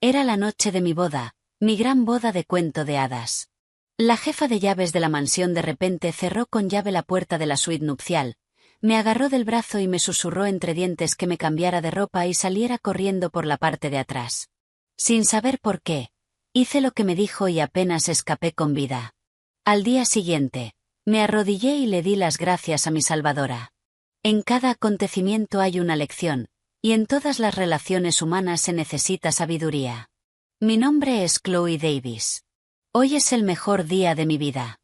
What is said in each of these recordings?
Era la noche de mi boda, mi gran boda de cuento de hadas. La jefa de llaves de la mansión de repente cerró con llave la puerta de la suite nupcial, me agarró del brazo y me susurró entre dientes que me cambiara de ropa y saliera corriendo por la parte de atrás. Sin saber por qué, hice lo que me dijo y apenas escapé con vida. Al día siguiente, me arrodillé y le di las gracias a mi salvadora. En cada acontecimiento hay una lección, y en todas las relaciones humanas se necesita sabiduría. Mi nombre es Chloe Davis. Hoy es el mejor día de mi vida.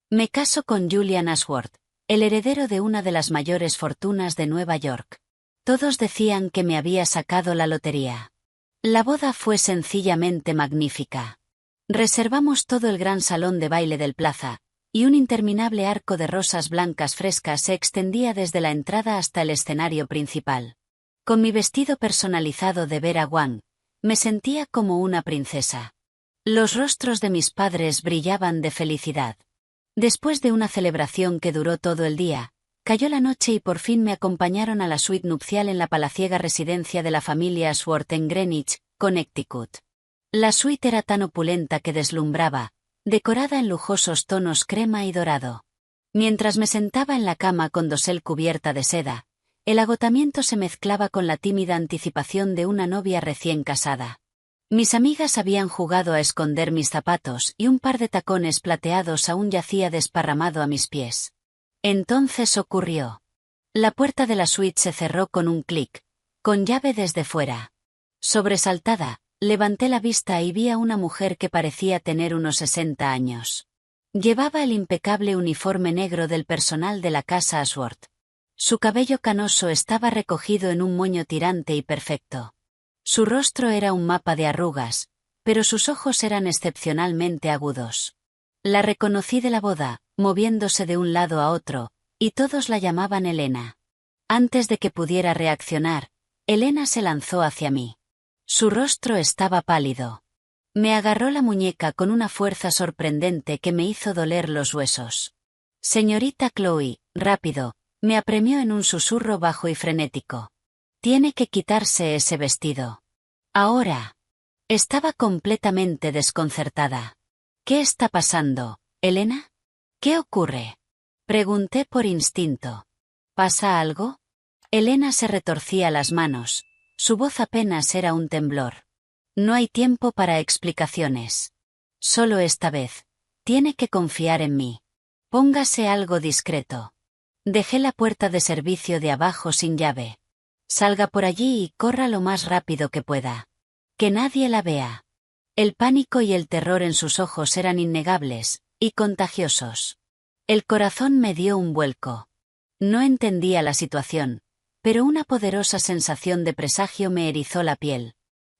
Me caso con Julian Ashworth, el heredero de una de las mayores fortunas de Nueva York. Todos decían que me había sacado la lotería. La boda fue sencillamente magnífica. Reservamos todo el gran salón de baile del Plaza, y un interminable arco de rosas blancas frescas se extendía desde la entrada hasta el escenario principal. Con mi vestido personalizado de Vera Wang, me sentía como una princesa. Los rostros de mis padres brillaban de felicidad. Después de una celebración que duró todo el día, cayó la noche y por fin me acompañaron a la suite nupcial en la palaciega residencia de la familia Ashworth en Greenwich, Connecticut. La suite era tan opulenta que deslumbraba, decorada en lujosos tonos crema y dorado. Mientras me sentaba en la cama con dosel cubierta de seda, el agotamiento se mezclaba con la tímida anticipación de una novia recién casada. Mis amigas habían jugado a esconder mis zapatos y un par de tacones plateados aún yacía desparramado a mis pies. Entonces ocurrió. La puerta de la suite se cerró con un clic, con llave desde fuera. Sobresaltada, levanté la vista y vi a una mujer que parecía tener unos 60 años. Llevaba el impecable uniforme negro del personal de la casa Ashworth. Su cabello canoso estaba recogido en un moño tirante y perfecto. Su rostro era un mapa de arrugas, pero sus ojos eran excepcionalmente agudos. La reconocí de la boda, moviéndose de un lado a otro, y todos la llamaban Elena. Antes de que pudiera reaccionar, Elena se lanzó hacia mí. Su rostro estaba pálido. Me agarró la muñeca con una fuerza sorprendente que me hizo doler los huesos. Señorita Chloe, rápido, me apremió en un susurro bajo y frenético. Tiene que quitarse ese vestido. Ahora. Estaba completamente desconcertada. ¿Qué está pasando, Elena? ¿Qué ocurre? Pregunté por instinto. ¿Pasa algo? Elena se retorcía las manos. Su voz apenas era un temblor. No hay tiempo para explicaciones. Solo esta vez. Tiene que confiar en mí. Póngase algo discreto. Dejé la puerta de servicio de abajo sin llave. Salga por allí y corra lo más rápido que pueda. Que nadie la vea. El pánico y el terror en sus ojos eran innegables, y contagiosos. El corazón me dio un vuelco. No entendía la situación, pero una poderosa sensación de presagio me erizó la piel.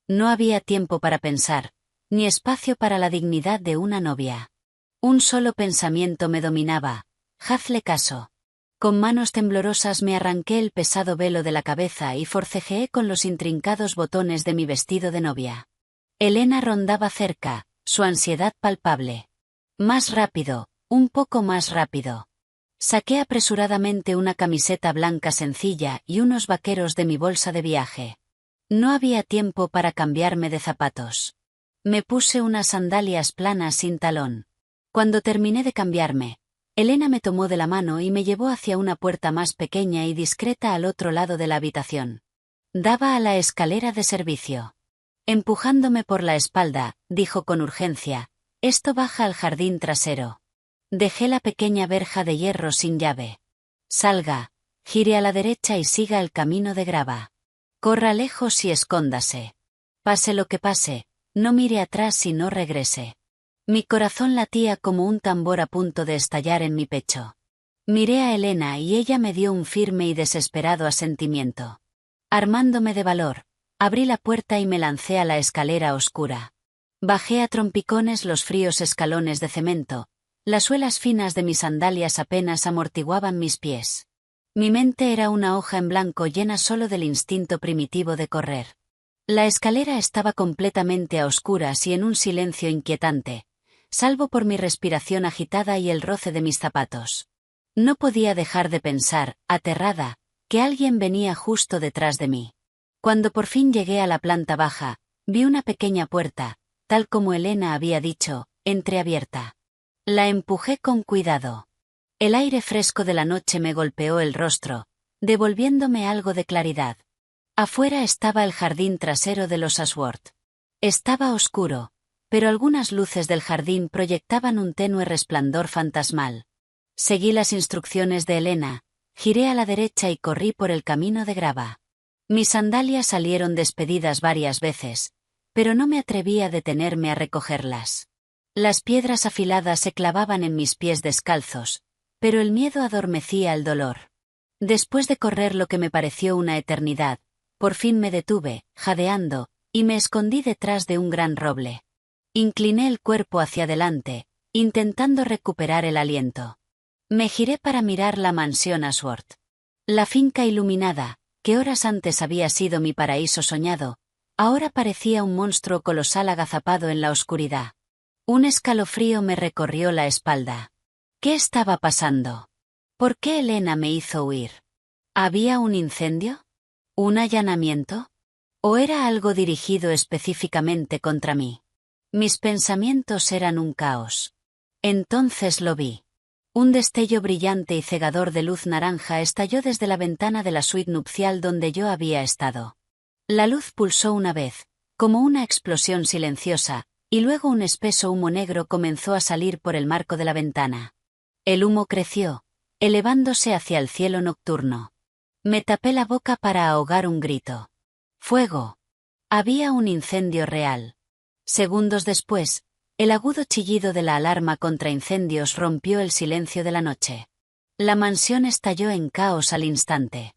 No había tiempo para pensar, ni espacio para la dignidad de una novia. Un solo pensamiento me dominaba: hazle caso. Con manos temblorosas me arranqué el pesado velo de la cabeza y forcejeé con los intrincados botones de mi vestido de novia. Elena rondaba cerca, su ansiedad palpable. Más rápido, un poco más rápido. Saqué apresuradamente una camiseta blanca sencilla y unos vaqueros de mi bolsa de viaje. No había tiempo para cambiarme de zapatos. Me puse unas sandalias planas sin talón. Cuando terminé de cambiarme, Elena me tomó de la mano y me llevó hacia una puerta más pequeña y discreta al otro lado de la habitación. Daba a la escalera de servicio. Empujándome por la espalda, dijo con urgencia: esto baja al jardín trasero. Dejé la pequeña verja de hierro sin llave. Salga, gire a la derecha y siga el camino de grava. Corra lejos y escóndase. Pase lo que pase, no mire atrás y no regrese. Mi corazón latía como un tambor a punto de estallar en mi pecho. Miré a Elena y ella me dio un firme y desesperado asentimiento. Armándome de valor, abrí la puerta y me lancé a la escalera oscura. Bajé a trompicones los fríos escalones de cemento, las suelas finas de mis sandalias apenas amortiguaban mis pies. Mi mente era una hoja en blanco llena solo del instinto primitivo de correr. La escalera estaba completamente a oscuras y en un silencio inquietante, salvo por mi respiración agitada y el roce de mis zapatos. No podía dejar de pensar, aterrada, que alguien venía justo detrás de mí. Cuando por fin llegué a la planta baja, Vi una pequeña puerta, tal como Elena había dicho, entreabierta. La empujé con cuidado. El aire fresco de la noche me golpeó el rostro, devolviéndome algo de claridad. Afuera estaba el jardín trasero de los Ashworth. Estaba oscuro, pero algunas luces del jardín proyectaban un tenue resplandor fantasmal. Seguí las instrucciones de Elena, giré a la derecha y corrí por el camino de grava. Mis sandalias salieron despedidas varias veces, pero no me atreví a detenerme a recogerlas. Las piedras afiladas se clavaban en mis pies descalzos, pero el miedo adormecía el dolor. Después de correr lo que me pareció una eternidad, por fin me detuve, jadeando, y me escondí detrás de un gran roble. Incliné el cuerpo hacia adelante, intentando recuperar el aliento. Me giré para mirar la mansión Ashworth. La finca iluminada, que horas antes había sido mi paraíso soñado, ahora parecía un monstruo colosal agazapado en la oscuridad. Un escalofrío me recorrió la espalda. ¿Qué estaba pasando? ¿Por qué Elena me hizo huir? ¿Había un incendio? ¿Un allanamiento? ¿O era algo dirigido específicamente contra mí? Mis pensamientos eran un caos. Entonces lo vi. Un destello brillante y cegador de luz naranja estalló desde la ventana de la suite nupcial donde yo había estado. La luz pulsó una vez, como una explosión silenciosa, y luego un espeso humo negro comenzó a salir por el marco de la ventana. El humo creció, elevándose hacia el cielo nocturno. Me tapé la boca para ahogar un grito. ¡Fuego! Había un incendio real. Segundos después, el agudo chillido de la alarma contra incendios rompió el silencio de la noche. La mansión estalló en caos al instante.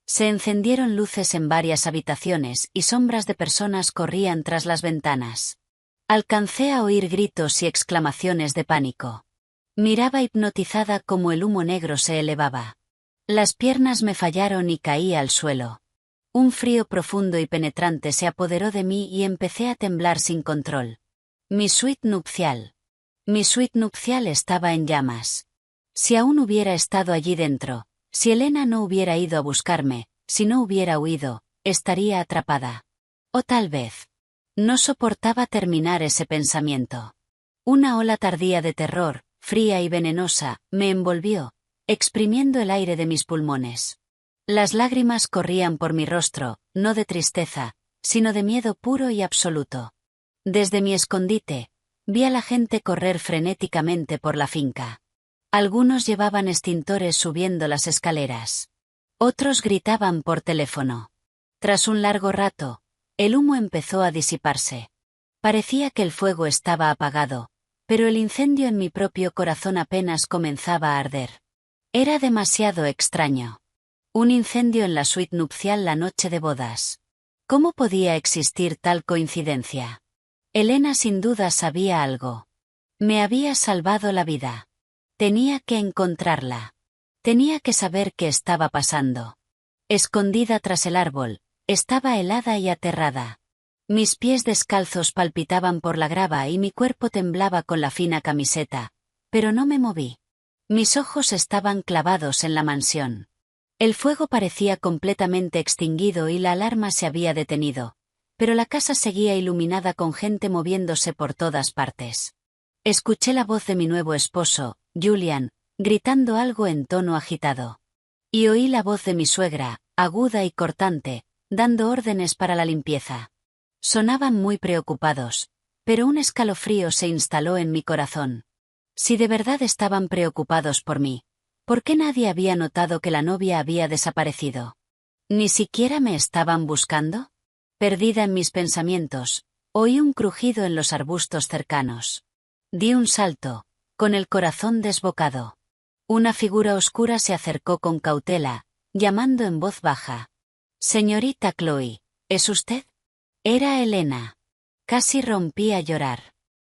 Se encendieron luces en varias habitaciones y sombras de personas corrían tras las ventanas. Alcancé a oír gritos y exclamaciones de pánico. Miraba hipnotizada como el humo negro se elevaba. Las piernas me fallaron y caí al suelo. Un frío profundo y penetrante se apoderó de mí y empecé a temblar sin control. Mi suite nupcial. Mi suite nupcial estaba en llamas. Si aún hubiera estado allí dentro, si Elena no hubiera ido a buscarme, si no hubiera huido, estaría atrapada. O tal vez. No soportaba terminar ese pensamiento. Una ola tardía de terror, fría y venenosa, me envolvió, exprimiendo el aire de mis pulmones. Las lágrimas corrían por mi rostro, no de tristeza, sino de miedo puro y absoluto. Desde mi escondite, vi a la gente correr frenéticamente por la finca. Algunos llevaban extintores subiendo las escaleras. Otros gritaban por teléfono. Tras un largo rato, el humo empezó a disiparse. Parecía que el fuego estaba apagado, pero el incendio en mi propio corazón apenas comenzaba a arder. Era demasiado extraño. Un incendio en la suite nupcial la noche de bodas. ¿Cómo podía existir tal coincidencia? Elena sin duda sabía algo. Me había salvado la vida. Tenía que encontrarla. Tenía que saber qué estaba pasando. Escondida tras el árbol, estaba helada y aterrada. Mis pies descalzos palpitaban por la grava y mi cuerpo temblaba con la fina camiseta, pero no me moví. Mis ojos estaban clavados en la mansión. El fuego parecía completamente extinguido y la alarma se había detenido, pero la casa seguía iluminada con gente moviéndose por todas partes. Escuché la voz de mi nuevo esposo, Julian, gritando algo en tono agitado. Y oí la voz de mi suegra, aguda y cortante, dando órdenes para la limpieza. Sonaban muy preocupados, pero un escalofrío se instaló en mi corazón. Si de verdad estaban preocupados por mí, ¿por qué nadie había notado que la novia había desaparecido? ¿Ni siquiera me estaban buscando? Perdida en mis pensamientos, oí un crujido en los arbustos cercanos. Di un salto, con el corazón desbocado. Una figura oscura se acercó con cautela, llamando en voz baja. «Señorita Chloe, ¿es usted?» Era Elena. Casi rompí a llorar.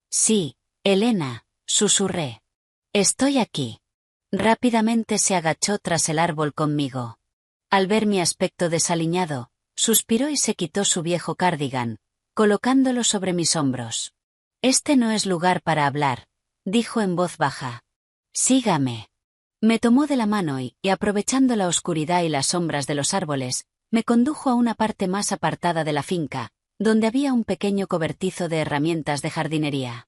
«Sí, Elena», susurré. «Estoy aquí». Rápidamente se agachó tras el árbol conmigo. Al ver mi aspecto desaliñado, suspiró y se quitó su viejo cardigan, colocándolo sobre mis hombros. «Este no es lugar para hablar», dijo en voz baja. «Sígame». Me tomó de la mano y, aprovechando la oscuridad y las sombras de los árboles, me condujo a una parte más apartada de la finca, donde había un pequeño cobertizo de herramientas de jardinería.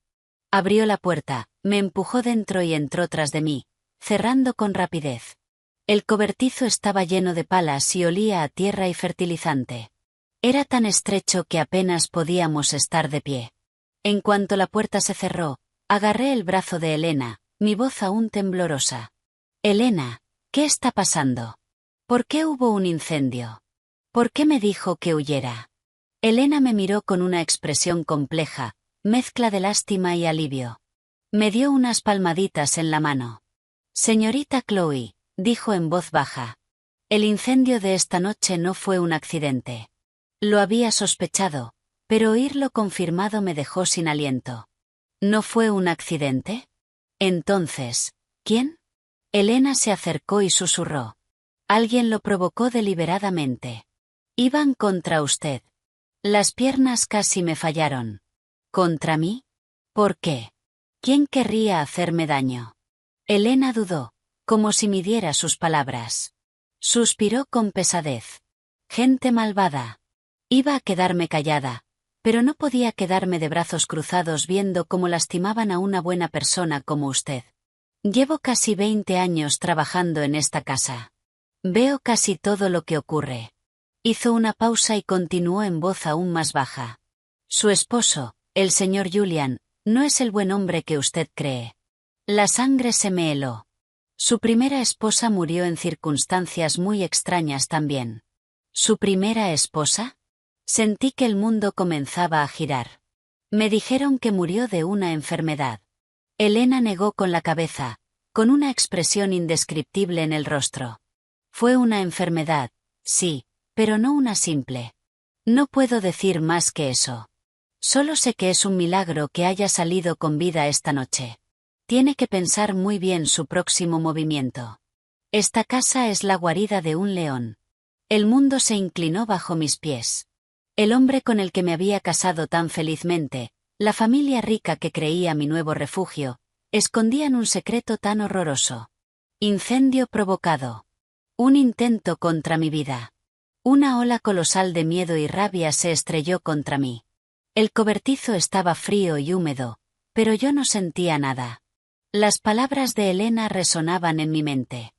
Abrió la puerta, me empujó dentro y entró tras de mí, cerrando con rapidez. El cobertizo estaba lleno de palas y olía a tierra y fertilizante. Era tan estrecho que apenas podíamos estar de pie. En cuanto la puerta se cerró, agarré el brazo de Elena, mi voz aún temblorosa. «Elena, ¿qué está pasando? ¿Por qué hubo un incendio? ¿Por qué me dijo que huyera?» Elena me miró con una expresión compleja, mezcla de lástima y alivio. Me dio unas palmaditas en la mano. «Señorita Chloe», dijo en voz baja. «El incendio de esta noche no fue un accidente. Lo había sospechado, pero oírlo confirmado me dejó sin aliento». «¿No fue un accidente? Entonces, ¿quién?» Elena se acercó y susurró. «Alguien lo provocó deliberadamente. Iban contra usted. Las piernas casi me fallaron». «¿Contra mí? ¿Por qué? ¿Quién querría hacerme daño?» Elena dudó, como si midiera sus palabras. Suspiró con pesadez. «Gente malvada». Iba a quedarme callada, pero no podía quedarme de brazos cruzados viendo cómo lastimaban a una buena persona como usted. Llevo casi 20 años trabajando en esta casa. Veo casi todo lo que ocurre. Hizo una pausa y continuó en voz aún más baja. Su esposo, el señor Julian, no es el buen hombre que usted cree. La sangre se me heló. Su primera esposa murió en circunstancias muy extrañas también. ¿Su primera esposa? Sentí que el mundo comenzaba a girar. Me dijeron que murió de una enfermedad. Elena negó con la cabeza, con una expresión indescriptible en el rostro. Fue una enfermedad, sí, pero no una simple. No puedo decir más que eso. Solo sé que es un milagro que haya salido con vida esta noche. Tiene que pensar muy bien su próximo movimiento. Esta casa es la guarida de un león. El mundo se inclinó bajo mis pies. El hombre con el que me había casado tan felizmente, la familia rica que creía mi nuevo refugio, escondían un secreto tan horroroso. Incendio provocado. Un intento contra mi vida. Una ola colosal de miedo y rabia se estrelló contra mí. El cobertizo estaba frío y húmedo, pero yo no sentía nada. Las palabras de Elena resonaban en mi mente.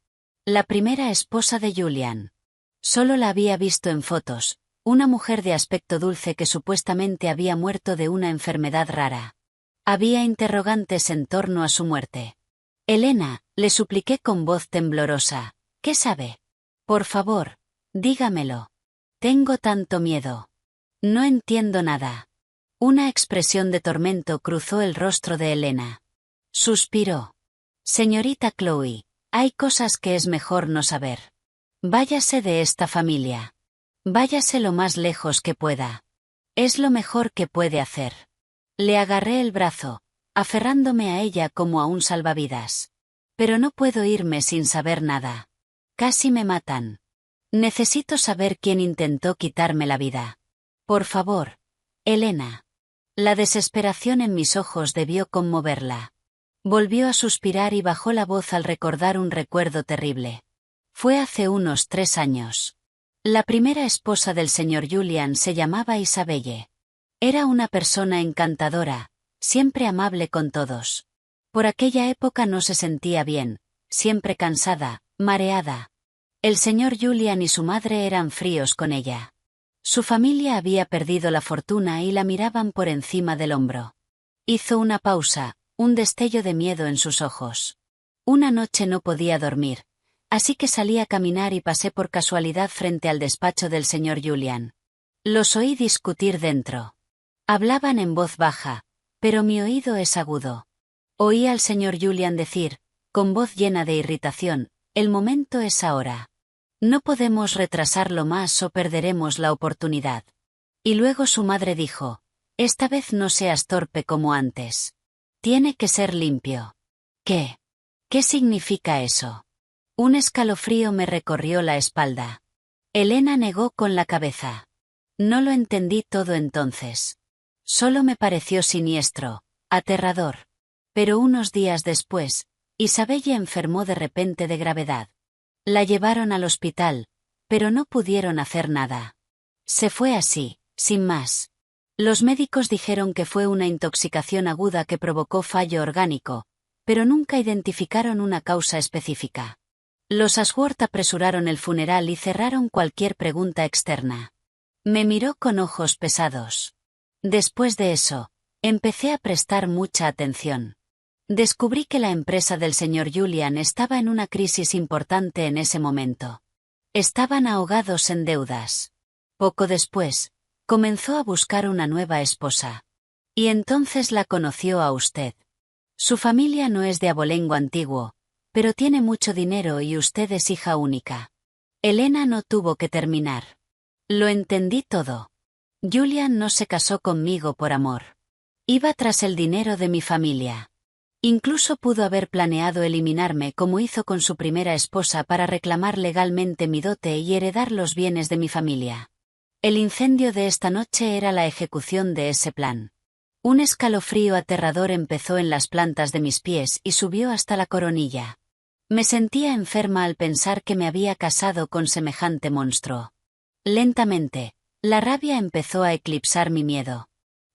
La primera esposa de Julian. Solo la había visto en fotos, una mujer de aspecto dulce que supuestamente había muerto de una enfermedad rara. Había interrogantes en torno a su muerte. «Elena», le supliqué con voz temblorosa, «¿qué sabe? Por favor, dígamelo. Tengo tanto miedo. No entiendo nada». Una expresión de tormento cruzó el rostro de Elena. Suspiró. «Señorita Chloe, hay cosas que es mejor no saber. Váyase de esta familia. Váyase lo más lejos que pueda. Es lo mejor que puede hacer». Le agarré el brazo, aferrándome a ella como a un salvavidas. «Pero no puedo irme sin saber nada. Casi me matan. Necesito saber quién intentó quitarme la vida. Por favor, Elena». La desesperación en mis ojos debió conmoverla. Volvió a suspirar y bajó la voz al recordar un recuerdo terrible. Fue hace unos 3 años. La primera esposa del señor Julian se llamaba Isabelle. Era una persona encantadora, siempre amable con todos. Por aquella época no se sentía bien, siempre cansada, mareada. El señor Julian y su madre eran fríos con ella. Su familia había perdido la fortuna y la miraban por encima del hombro. Hizo una pausa, un destello de miedo en sus ojos. Una noche no podía dormir, así que salí a caminar y pasé por casualidad frente al despacho del señor Julian. Los oí discutir dentro. Hablaban en voz baja, pero mi oído es agudo. Oí al señor Julian decir, con voz llena de irritación, «El momento es ahora. No podemos retrasarlo más o perderemos la oportunidad». Y luego su madre dijo, «Esta vez no seas torpe como antes. Tiene que ser limpio». «¿Qué? ¿Qué significa eso?» Un escalofrío me recorrió la espalda. Elena negó con la cabeza. No lo entendí todo entonces. Solo me pareció siniestro, aterrador. Pero unos días después, Isabelle enfermó de repente de gravedad. La llevaron al hospital, pero no pudieron hacer nada. Se fue así, sin más. Los médicos dijeron que fue una intoxicación aguda que provocó fallo orgánico, pero nunca identificaron una causa específica. Los Ashworth apresuraron el funeral y cerraron cualquier pregunta externa. Me miró con ojos pesados. Después de eso, empecé a prestar mucha atención. Descubrí que la empresa del señor Julian estaba en una crisis importante en ese momento. Estaban ahogados en deudas. Poco después, comenzó a buscar una nueva esposa. Y entonces la conoció a usted. Su familia no es de abolengo antiguo, pero tiene mucho dinero y usted es hija única. Elena no tuvo que terminar. Lo entendí todo. Julian no se casó conmigo por amor. Iba tras el dinero de mi familia. Incluso pudo haber planeado eliminarme como hizo con su primera esposa para reclamar legalmente mi dote y heredar los bienes de mi familia. El incendio de esta noche era la ejecución de ese plan. Un escalofrío aterrador empezó en las plantas de mis pies y subió hasta la coronilla. Me sentía enferma al pensar que me había casado con semejante monstruo. Lentamente, la rabia empezó a eclipsar mi miedo.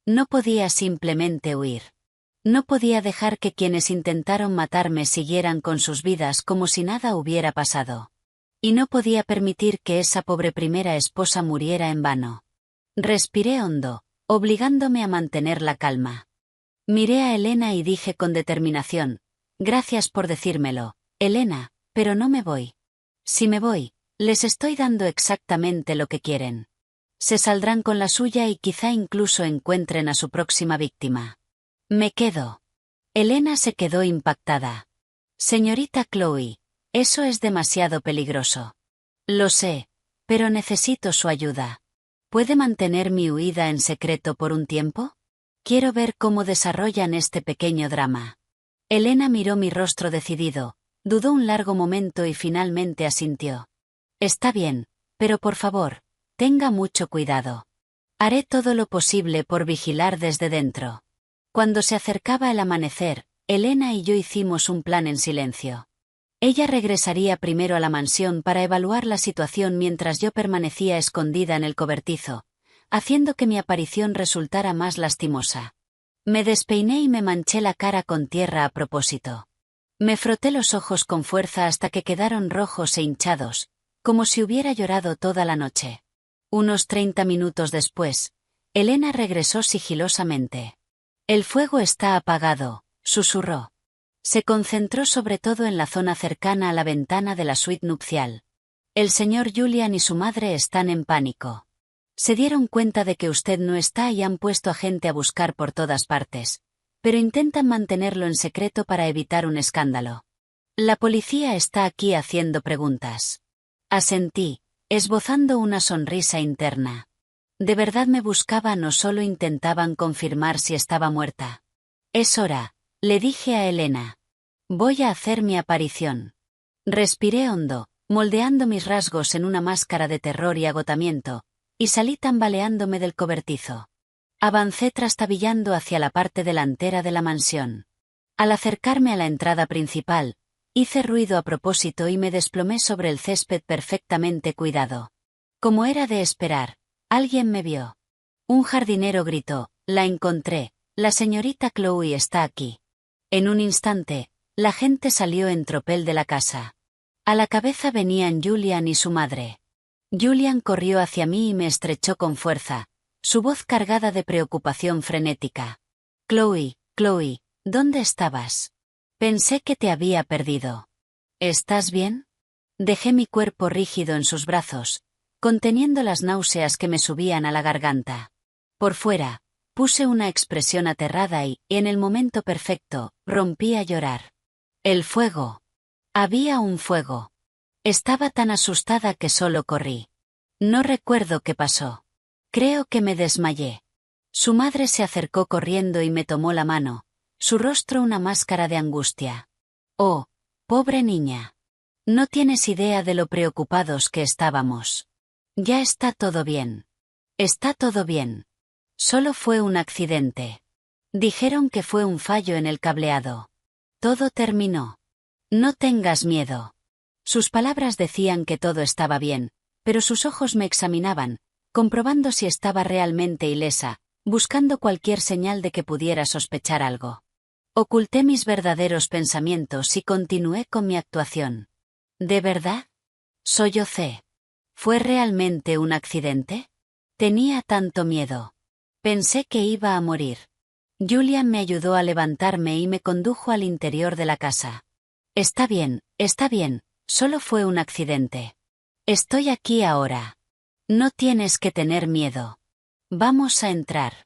No podía simplemente huir. No podía dejar que quienes intentaron matarme siguieran con sus vidas como si nada hubiera pasado. Y no podía permitir que esa pobre primera esposa muriera en vano. Respiré hondo, obligándome a mantener la calma. Miré a Elena y dije con determinación: gracias por decírmelo, Elena, pero no me voy. Si me voy, les estoy dando exactamente lo que quieren. Se saldrán con la suya y quizá incluso encuentren a su próxima víctima. Me quedo. Elena se quedó impactada. Señorita Chloe, eso es demasiado peligroso. Lo sé, pero necesito su ayuda. ¿Puede mantener mi huida en secreto por un tiempo? Quiero ver cómo desarrollan este pequeño drama. Elena miró mi rostro decidido, dudó un largo momento y finalmente asintió. Está bien, pero por favor, tenga mucho cuidado. Haré todo lo posible por vigilar desde dentro. Cuando se acercaba el amanecer, Elena y yo hicimos un plan en silencio. Ella regresaría primero a la mansión para evaluar la situación mientras yo permanecía escondida en el cobertizo, haciendo que mi aparición resultara más lastimosa. Me despeiné y me manché la cara con tierra a propósito. Me froté los ojos con fuerza hasta que quedaron rojos e hinchados, como si hubiera llorado toda la noche. Unos 30 minutos después, Elena regresó sigilosamente. El fuego está apagado, susurró. Se concentró sobre todo en la zona cercana a la ventana de la suite nupcial. El señor Julian y su madre están en pánico. Se dieron cuenta de que usted no está y han puesto a gente a buscar por todas partes, pero intentan mantenerlo en secreto para evitar un escándalo. La policía está aquí haciendo preguntas. Asentí, esbozando una sonrisa interna. ¿De verdad me buscaban o solo intentaban confirmar si estaba muerta? Es hora, le dije a Elena. Voy a hacer mi aparición. Respiré hondo, moldeando mis rasgos en una máscara de terror y agotamiento, y salí tambaleándome del cobertizo. Avancé trastabillando hacia la parte delantera de la mansión. Al acercarme a la entrada principal, hice ruido a propósito y me desplomé sobre el césped perfectamente cuidado. Como era de esperar, alguien me vio. Un jardinero gritó: la encontré, la señorita Chloe está aquí. En un instante, la gente salió en tropel de la casa. A la cabeza venían Julian y su madre. Julian corrió hacia mí y me estrechó con fuerza, su voz cargada de preocupación frenética. Chloe, Chloe, ¿dónde estabas? Pensé que te había perdido. ¿Estás bien? Dejé mi cuerpo rígido en sus brazos, conteniendo las náuseas que me subían a la garganta. Por fuera, puse una expresión aterrada y, en el momento perfecto, rompí a llorar. El fuego. Había un fuego. Estaba tan asustada que solo corrí. No recuerdo qué pasó. Creo que me desmayé. Su madre se acercó corriendo y me tomó la mano, su rostro una máscara de angustia. Oh, pobre niña. No tienes idea de lo preocupados que estábamos. Ya está todo bien. Está todo bien. Solo fue un accidente. Dijeron que fue un fallo en el cableado. Todo terminó. No tengas miedo. Sus palabras decían que todo estaba bien, pero sus ojos me examinaban, comprobando si estaba realmente ilesa, buscando cualquier señal de que pudiera sospechar algo. Oculté mis verdaderos pensamientos y continué con mi actuación. ¿De verdad? Sollocé. ¿Fue realmente un accidente? Tenía tanto miedo. Pensé que iba a morir. Julian me ayudó a levantarme y me condujo al interior de la casa. Está bien, solo fue un accidente. Estoy aquí ahora. No tienes que tener miedo. Vamos a entrar.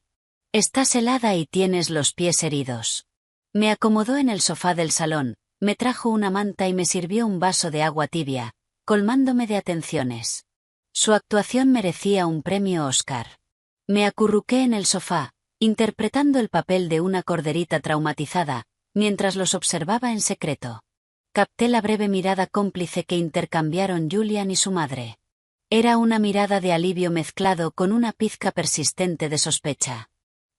Estás helada y tienes los pies heridos. Me acomodó en el sofá del salón, me trajo una manta y me sirvió un vaso de agua tibia, colmándome de atenciones. Su actuación merecía un premio Oscar. Me acurruqué en el sofá, interpretando el papel de una corderita traumatizada, mientras los observaba en secreto. Capté la breve mirada cómplice que intercambiaron Julian y su madre. Era una mirada de alivio mezclado con una pizca persistente de sospecha.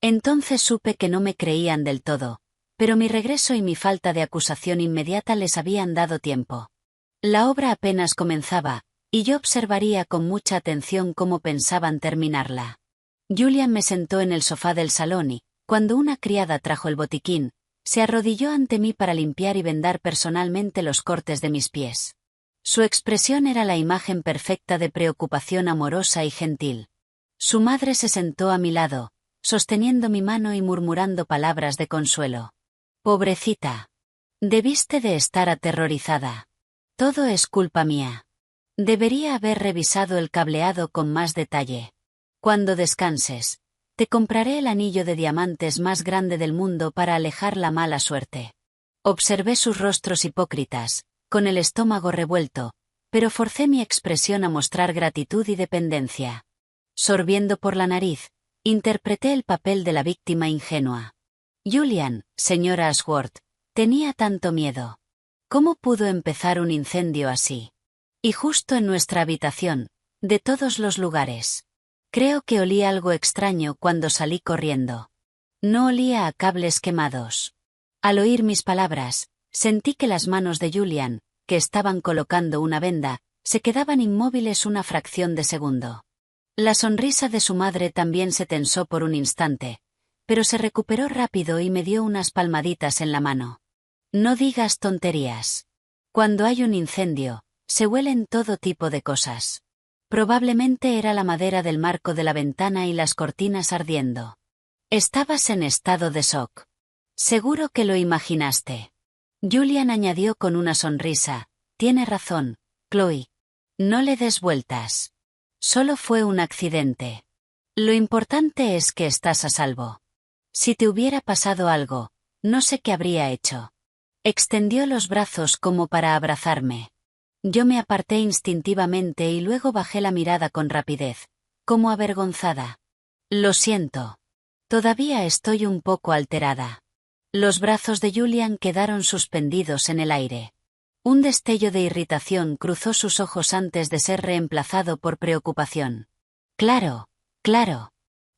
Entonces supe que no me creían del todo, pero mi regreso y mi falta de acusación inmediata les habían dado tiempo. La obra apenas comenzaba, y yo observaría con mucha atención cómo pensaban terminarla. Julian me sentó en el sofá del salón y, cuando una criada trajo el botiquín, se arrodilló ante mí para limpiar y vendar personalmente los cortes de mis pies. Su expresión era la imagen perfecta de preocupación amorosa y gentil. Su madre se sentó a mi lado, sosteniendo mi mano y murmurando palabras de consuelo. Pobrecita. Debiste de estar aterrorizada. Todo es culpa mía. Debería haber revisado el cableado con más detalle. Cuando descanses, te compraré el anillo de diamantes más grande del mundo para alejar la mala suerte. Observé sus rostros hipócritas, con el estómago revuelto, pero forcé mi expresión a mostrar gratitud y dependencia. Sorbiendo por la nariz, interpreté el papel de la víctima ingenua. Julian, señora Ashworth, tenía tanto miedo. ¿Cómo pudo empezar un incendio así? Y justo en nuestra habitación, de todos los lugares. Creo que olí algo extraño cuando salí corriendo. No olía a cables quemados. Al oír mis palabras, sentí que las manos de Julian, que estaban colocando una venda, se quedaban inmóviles una fracción de segundo. La sonrisa de su madre también se tensó por un instante, pero se recuperó rápido y me dio unas palmaditas en la mano. No digas tonterías. Cuando hay un incendio, se huelen todo tipo de cosas. Probablemente era la madera del marco de la ventana y las cortinas ardiendo. Estabas en estado de shock. Seguro que lo imaginaste. Julian añadió con una sonrisa, tiene razón, Chloe. No le des vueltas. Solo fue un accidente. Lo importante es que estás a salvo. Si te hubiera pasado algo, no sé qué habría hecho. Extendió los brazos como para abrazarme. Yo me aparté instintivamente y luego bajé la mirada con rapidez, como avergonzada. Lo siento. Todavía estoy un poco alterada. Los brazos de Julian quedaron suspendidos en el aire. Un destello de irritación cruzó sus ojos antes de ser reemplazado por preocupación. Claro.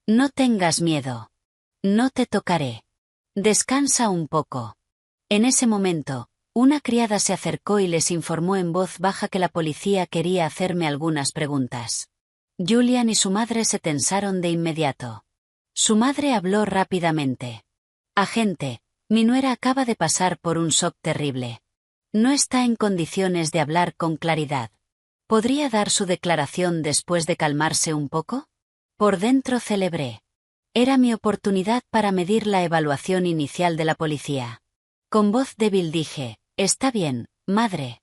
No tengas miedo. No te tocaré. Descansa un poco. En ese momento, una criada se acercó y les informó en voz baja que la policía quería hacerme algunas preguntas. Julian y su madre se tensaron de inmediato. Su madre habló rápidamente. Agente, mi nuera acaba de pasar por un shock terrible. No está en condiciones de hablar con claridad. ¿Podría dar su declaración después de calmarse un poco? Por dentro celebré. Era mi oportunidad para medir la evaluación inicial de la policía. Con voz débil dije, está bien, madre.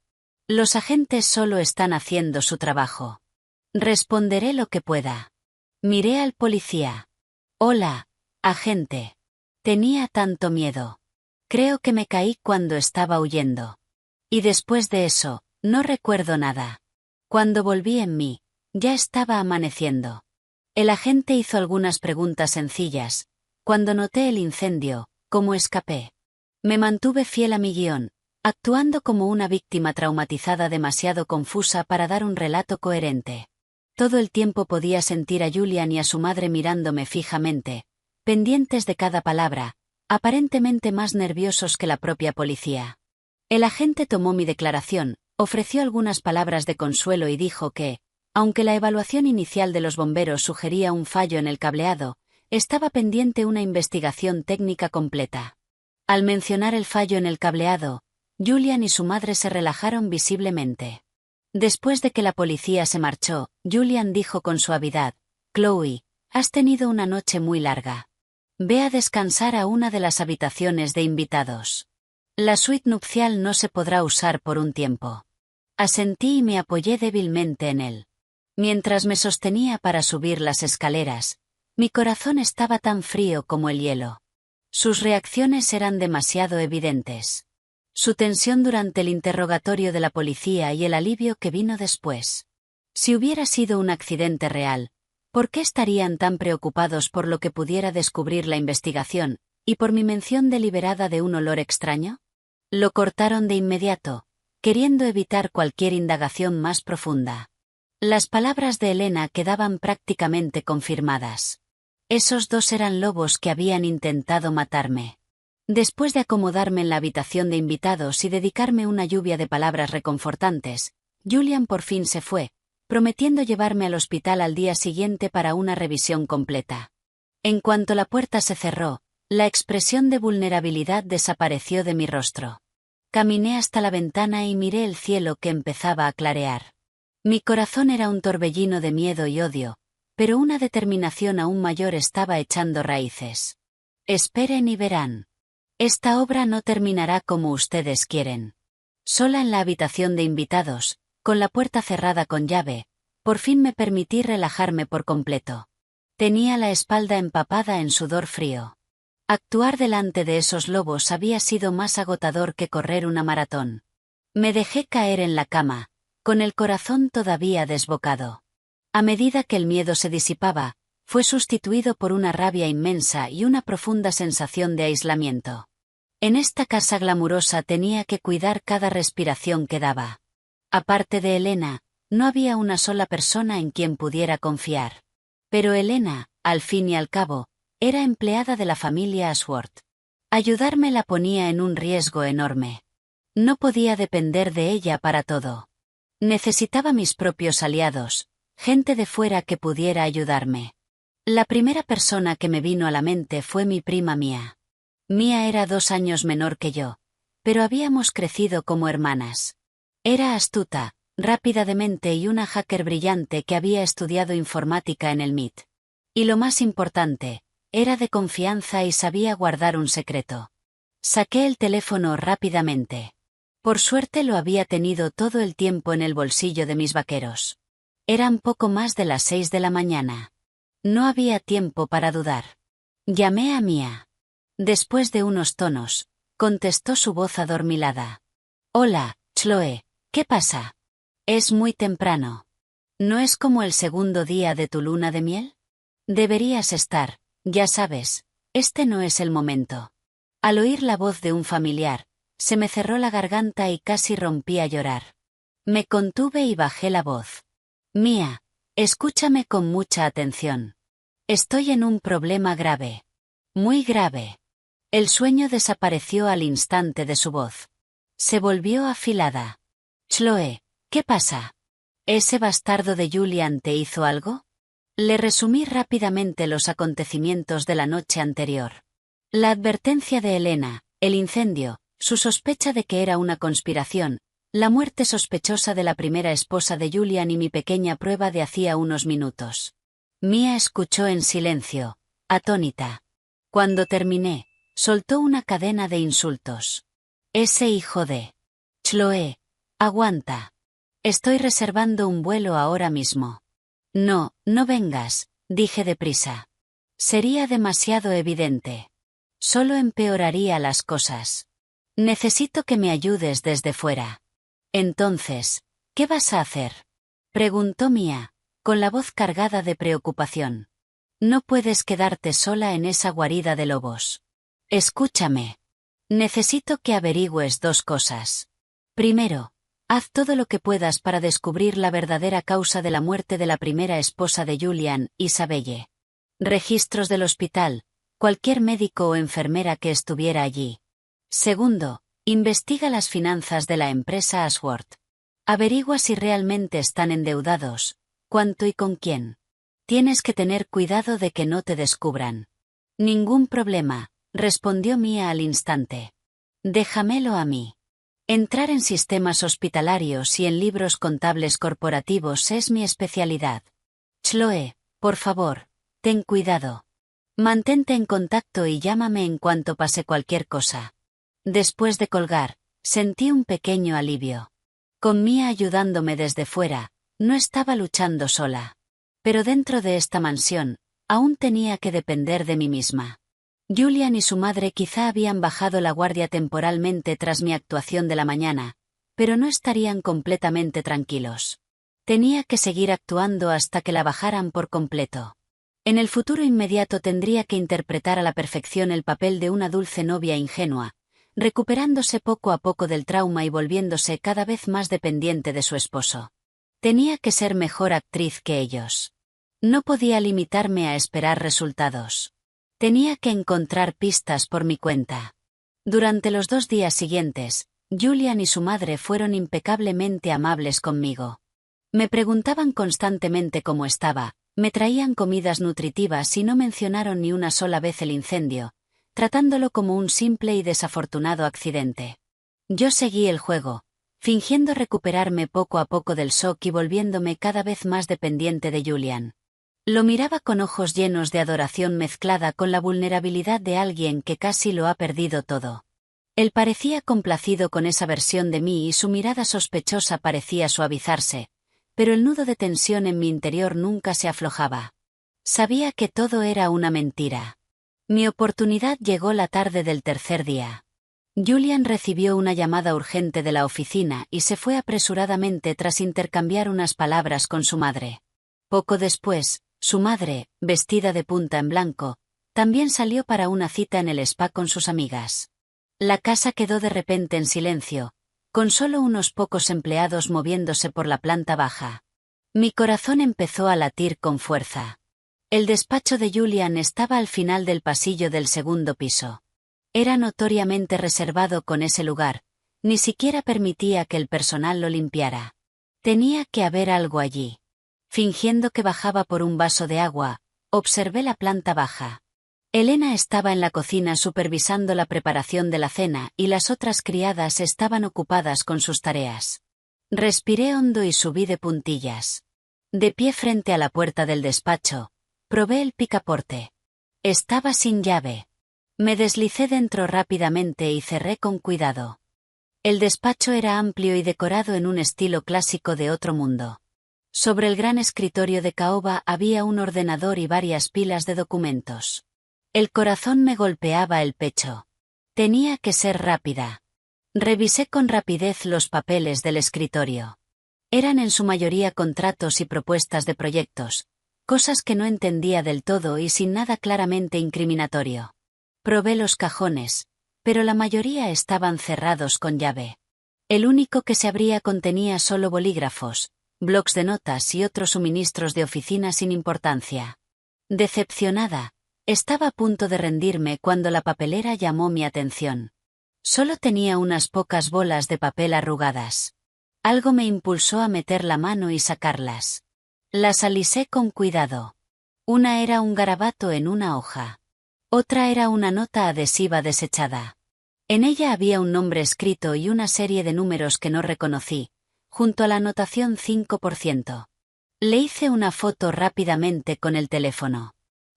Los agentes solo están haciendo su trabajo. Responderé lo que pueda. Miré al policía. Hola, agente. Tenía tanto miedo. Creo que me caí cuando estaba huyendo. Y después de eso, no recuerdo nada. Cuando volví en mí, ya estaba amaneciendo. El agente hizo algunas preguntas sencillas. Cuando noté el incendio, ¿cómo escapé? Me mantuve fiel a mi guión, actuando como una víctima traumatizada demasiado confusa para dar un relato coherente. Todo el tiempo podía sentir a Julian y a su madre mirándome fijamente, pendientes de cada palabra, aparentemente más nerviosos que la propia policía. El agente tomó mi declaración, ofreció algunas palabras de consuelo y dijo que, aunque la evaluación inicial de los bomberos sugería un fallo en el cableado, Estaba pendiente una investigación técnica completa. Al mencionar el fallo en el cableado, Julian y su madre se relajaron visiblemente. Después de que la policía se marchó, Julian dijo con suavidad: «Chloe, has tenido una noche muy larga. Ve a descansar a una de las habitaciones de invitados. La suite nupcial no se podrá usar por un tiempo». Asentí y me apoyé débilmente en él. Mientras me sostenía para subir las escaleras, mi corazón estaba tan frío como el hielo. Sus reacciones eran demasiado evidentes. Su tensión durante el interrogatorio de la policía y el alivio que vino después. Si hubiera sido un accidente real, ¿por qué estarían tan preocupados por lo que pudiera descubrir la investigación, y por mi mención deliberada de un olor extraño? Lo cortaron de inmediato, queriendo evitar cualquier indagación más profunda. Las palabras de Elena quedaban prácticamente confirmadas. Esos dos eran lobos que habían intentado matarme. Después de acomodarme en la habitación de invitados y dedicarme una lluvia de palabras reconfortantes, Julian por fin se fue, prometiendo llevarme al hospital al día siguiente para una revisión completa. En cuanto la puerta se cerró, la expresión de vulnerabilidad desapareció de mi rostro. Caminé hasta la ventana y miré el cielo que empezaba a clarear. Mi corazón era un torbellino de miedo y odio, pero una determinación aún mayor estaba echando raíces. Esperen y verán. Esta obra no terminará como ustedes quieren. Sola en la habitación de invitados, con la puerta cerrada con llave, por fin me permití relajarme por completo. Tenía la espalda empapada en sudor frío. Actuar delante de esos lobos había sido más agotador que correr una maratón. Me dejé caer en la cama, con el corazón todavía desbocado. A medida que el miedo se disipaba, fue sustituido por una rabia inmensa y una profunda sensación de aislamiento. En esta casa glamurosa tenía que cuidar cada respiración que daba. Aparte de Elena, no había una sola persona en quien pudiera confiar. Pero Elena, al fin y al cabo, era empleada de la familia Ashworth. Ayudarme la ponía en un riesgo enorme. No podía depender de ella para todo. Necesitaba mis propios aliados, gente de fuera que pudiera ayudarme. La primera persona que me vino a la mente fue mi prima Mia. Mia era 2 años menor que yo, pero habíamos crecido como hermanas. Era astuta, rápida de mente y una hacker brillante que había estudiado informática en el MIT. Y lo más importante, era de confianza y sabía guardar un secreto. Saqué el teléfono rápidamente. Por suerte lo había tenido todo el tiempo en el bolsillo de mis vaqueros. Eran poco más de las 6 de la mañana. No había tiempo para dudar. Llamé a Mia. Después de unos tonos, contestó su voz adormilada. «Hola, Chloe, ¿qué pasa? Es muy temprano. ¿No es como el segundo día de tu luna de miel? Deberías estar, ya sabes, este no es el momento». Al oír la voz de un familiar, se me cerró la garganta y casi rompí a llorar. Me contuve y bajé la voz. «Mia, escúchame con mucha atención. Estoy en un problema grave. Muy grave». El sueño desapareció al instante de su voz. Se volvió afilada. «Chloe, ¿qué pasa? ¿Ese bastardo de Julian te hizo algo?». Le resumí rápidamente los acontecimientos de la noche anterior. La advertencia de Elena, el incendio, su sospecha de que era una conspiración, la muerte sospechosa de la primera esposa de Julian y mi pequeña prueba de hacía unos minutos. Mia escuchó en silencio, atónita. Cuando terminé, soltó una cadena de insultos. «Ese hijo de... Chloe, aguanta. Estoy reservando un vuelo ahora mismo». «No, no vengas», dije deprisa. Sería demasiado evidente. Solo empeoraría las cosas. Necesito que me ayudes desde fuera. «Entonces, ¿qué vas a hacer?», preguntó Mia, con la voz cargada de preocupación. «No puedes quedarte sola en esa guarida de lobos. Escúchame. Necesito que averigües 2 cosas. Primero, haz todo lo que puedas para descubrir la verdadera causa de la muerte de la primera esposa de Julian, Isabelle. Registros del hospital, cualquier médico o enfermera que estuviera allí. Segundo, investiga las finanzas de la empresa Ashworth. Averigua si realmente están endeudados, cuánto y con quién. Tienes que tener cuidado de que no te descubran. Ningún problema, respondió Mia al instante. Déjamelo a mí. Entrar en sistemas hospitalarios y en libros contables corporativos es mi especialidad. Chloe, por favor, ten cuidado. Mantente en contacto y llámame en cuanto pase cualquier cosa. Después de colgar, sentí un pequeño alivio. Con Mia ayudándome desde fuera, no estaba luchando sola. Pero dentro de esta mansión, aún tenía que depender de mí misma. Julian y su madre quizá habían bajado la guardia temporalmente tras mi actuación de la mañana, pero no estarían completamente tranquilos. Tenía que seguir actuando hasta que la bajaran por completo. En el futuro inmediato tendría que interpretar a la perfección el papel de una dulce novia ingenua, recuperándose poco a poco del trauma y volviéndose cada vez más dependiente de su esposo. Tenía que ser mejor actriz que ellos. No podía limitarme a esperar resultados. Tenía que encontrar pistas por mi cuenta. Durante los 2 días siguientes, Julian y su madre fueron impecablemente amables conmigo. Me preguntaban constantemente cómo estaba, me traían comidas nutritivas y no mencionaron ni una sola vez el incendio, tratándolo como un simple y desafortunado accidente. Yo seguí el juego, fingiendo recuperarme poco a poco del shock y volviéndome cada vez más dependiente de Julian. Lo miraba con ojos llenos de adoración mezclada con la vulnerabilidad de alguien que casi lo ha perdido todo. Él parecía complacido con esa versión de mí y su mirada sospechosa parecía suavizarse, pero el nudo de tensión en mi interior nunca se aflojaba. Sabía que todo era una mentira. Mi oportunidad llegó la tarde del tercer día. Julian recibió una llamada urgente de la oficina y se fue apresuradamente tras intercambiar unas palabras con su madre. Poco después, su madre, vestida de punta en blanco, también salió para una cita en el spa con sus amigas. La casa quedó de repente en silencio, con solo unos pocos empleados moviéndose por la planta baja. Mi corazón empezó a latir con fuerza. El despacho de Julian estaba al final del pasillo del segundo piso. Era notoriamente reservado con ese lugar, ni siquiera permitía que el personal lo limpiara. Tenía que haber algo allí. Fingiendo que bajaba por un vaso de agua, observé la planta baja. Elena estaba en la cocina supervisando la preparación de la cena y las otras criadas estaban ocupadas con sus tareas. Respiré hondo y subí de puntillas. De pie frente a la puerta del despacho, probé el picaporte. Estaba sin llave. Me deslicé dentro rápidamente y cerré con cuidado. El despacho era amplio y decorado en un estilo clásico de otro mundo. Sobre el gran escritorio de caoba había un ordenador y varias pilas de documentos. El corazón me golpeaba el pecho. Tenía que ser rápida. Revisé con rapidez los papeles del escritorio. Eran en su mayoría contratos y propuestas de proyectos, cosas que no entendía del todo y sin nada claramente incriminatorio. Probé los cajones, pero la mayoría estaban cerrados con llave. El único que se abría contenía solo bolígrafos, blocs de notas y otros suministros de oficina sin importancia. Decepcionada, estaba a punto de rendirme cuando la papelera llamó mi atención. Solo tenía unas pocas bolas de papel arrugadas. Algo me impulsó a meter la mano y sacarlas. Las alisé con cuidado. Una era un garabato en una hoja. Otra era una nota adhesiva desechada. En ella había un nombre escrito y una serie de números que no reconocí, junto a la anotación 5%. Le hice una foto rápidamente con el teléfono.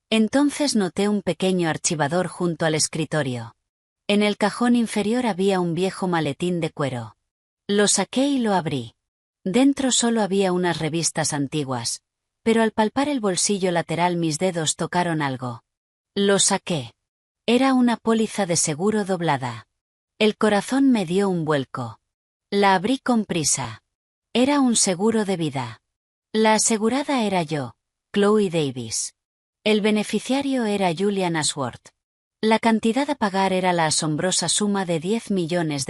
Entonces noté un pequeño archivador junto al escritorio. En el cajón inferior había un viejo maletín de cuero. Lo saqué y lo abrí. Dentro solo había unas revistas antiguas, pero al palpar el bolsillo lateral mis dedos tocaron algo. Lo saqué. Era una póliza de seguro doblada. El corazón me dio un vuelco. La abrí con prisa. Era un seguro de vida. La asegurada era yo, Chloe Davis. El beneficiario era Julian Ashworth. La cantidad a pagar era la asombrosa suma de $10 millones.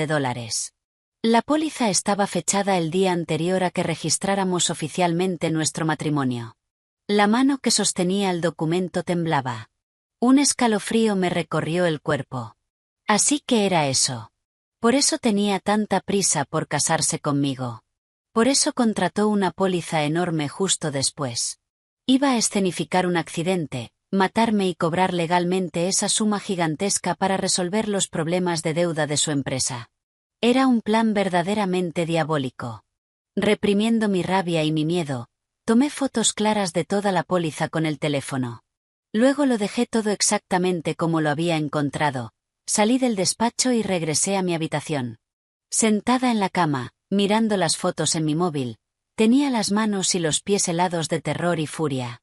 La póliza estaba fechada el día anterior a que registráramos oficialmente nuestro matrimonio. La mano que sostenía el documento temblaba. Un escalofrío me recorrió el cuerpo. Así que era eso. Por eso tenía tanta prisa por casarse conmigo. Por eso contrató una póliza enorme justo después. Iba a escenificar un accidente, matarme y cobrar legalmente esa suma gigantesca para resolver los problemas de deuda de su empresa. Era un plan verdaderamente diabólico. Reprimiendo mi rabia y mi miedo, tomé fotos claras de toda la póliza con el teléfono. Luego lo dejé todo exactamente como lo había encontrado, salí del despacho y regresé a mi habitación. Sentada en la cama, mirando las fotos en mi móvil, tenía las manos y los pies helados de terror y furia.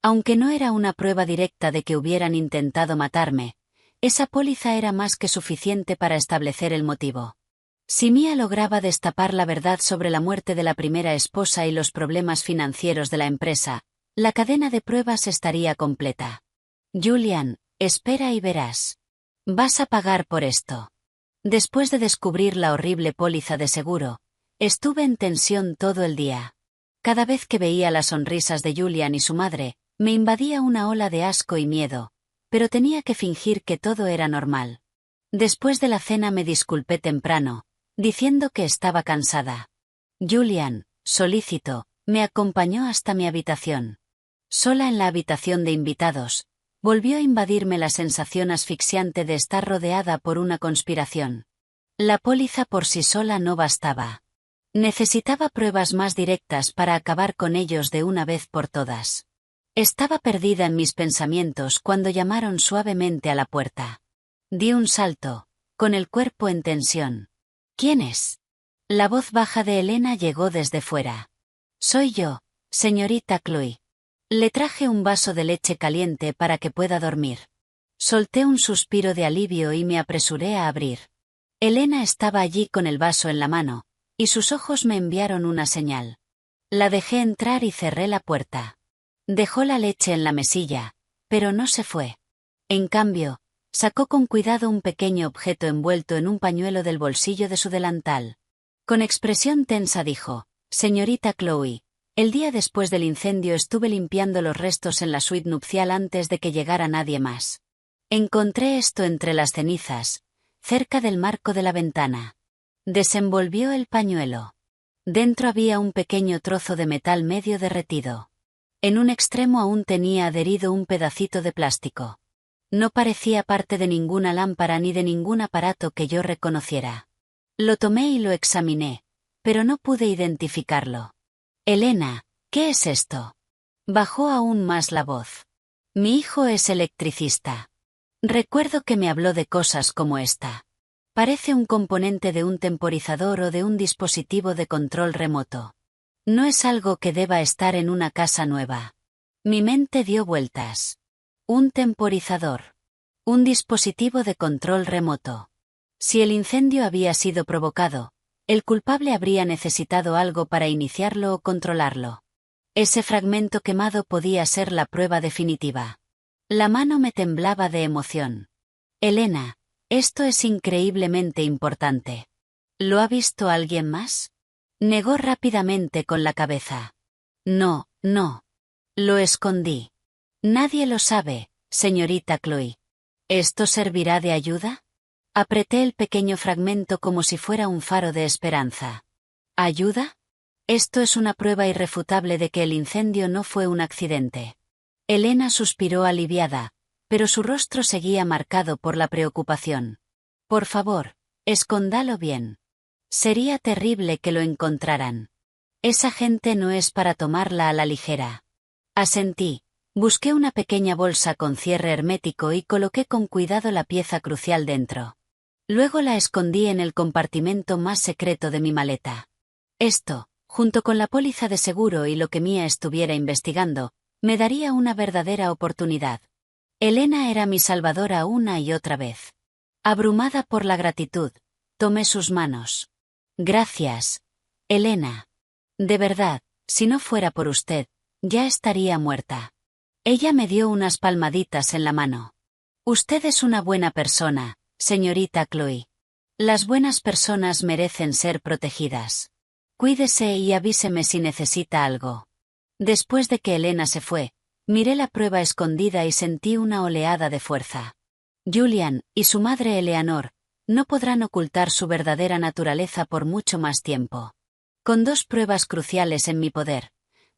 Aunque no era una prueba directa de que hubieran intentado matarme, esa póliza era más que suficiente para establecer el motivo. Si Mia lograba destapar la verdad sobre la muerte de la primera esposa y los problemas financieros de la empresa, la cadena de pruebas estaría completa. Julian, espera y verás. Vas a pagar por esto. Después de descubrir la horrible póliza de seguro, estuve en tensión todo el día. Cada vez que veía las sonrisas de Julian y su madre, me invadía una ola de asco y miedo, pero tenía que fingir que todo era normal. Después de la cena me disculpé temprano, diciendo que estaba cansada. Julian, solícito, me acompañó hasta mi habitación. Sola en la habitación de invitados, volvió a invadirme la sensación asfixiante de estar rodeada por una conspiración. La póliza por sí sola no bastaba. Necesitaba pruebas más directas para acabar con ellos de una vez por todas. Estaba perdida en mis pensamientos cuando llamaron suavemente a la puerta. Di un salto, con el cuerpo en tensión. ¿Quién es? La voz baja de Elena llegó desde fuera. Soy yo, señorita Chloe. Le traje un vaso de leche caliente para que pueda dormir. Solté un suspiro de alivio y me apresuré a abrir. Elena estaba allí con el vaso en la mano, y sus ojos me enviaron una señal. La dejé entrar y cerré la puerta. Dejó la leche en la mesilla, pero no se fue. En cambio, sacó con cuidado un pequeño objeto envuelto en un pañuelo del bolsillo de su delantal. Con expresión tensa dijo, «Señorita Chloe, el día después del incendio estuve limpiando los restos en la suite nupcial antes de que llegara nadie más. Encontré esto entre las cenizas, cerca del marco de la ventana». Desenvolvió el pañuelo. Dentro había un pequeño trozo de metal medio derretido. En un extremo aún tenía adherido un pedacito de plástico. No parecía parte de ninguna lámpara ni de ningún aparato que yo reconociera. Lo tomé y lo examiné, pero no pude identificarlo. «Elena, ¿qué es esto?». Bajó aún más la voz. «Mi hijo es electricista. Recuerdo que me habló de cosas como esta. Parece un componente de un temporizador o de un dispositivo de control remoto. No es algo que deba estar en una casa nueva». Mi mente dio vueltas. Un temporizador. Un dispositivo de control remoto. Si el incendio había sido provocado, el culpable habría necesitado algo para iniciarlo o controlarlo. Ese fragmento quemado podía ser la prueba definitiva. La mano me temblaba de emoción. «Elena, esto es increíblemente importante. ¿Lo ha visto alguien más?». Negó rápidamente con la cabeza. «No, no. Lo escondí. Nadie lo sabe, señorita Chloe. ¿Esto servirá de ayuda?». Apreté el pequeño fragmento como si fuera un faro de esperanza. ¿Ayuda? Esto es una prueba irrefutable de que el incendio no fue un accidente. Elena suspiró aliviada, pero su rostro seguía marcado por la preocupación. «Por favor, escóndalo bien. Sería terrible que lo encontraran. Esa gente no es para tomarla a la ligera». Asentí, busqué una pequeña bolsa con cierre hermético y coloqué con cuidado la pieza crucial dentro. Luego la escondí en el compartimento más secreto de mi maleta. Esto, junto con la póliza de seguro y lo que Mia estuviera investigando, me daría una verdadera oportunidad. Elena era mi salvadora una y otra vez. Abrumada por la gratitud, tomé sus manos. «Gracias, Elena. De verdad, si no fuera por usted, ya estaría muerta». Ella me dio unas palmaditas en la mano. «Usted es una buena persona, señorita Chloe. Las buenas personas merecen ser protegidas. Cuídese y avíseme si necesita algo». Después de que Elena se fue, miré la prueba escondida y sentí una oleada de fuerza. Julian, y su madre Eleanor, no podrán ocultar su verdadera naturaleza por mucho más tiempo. Con dos pruebas cruciales en mi poder,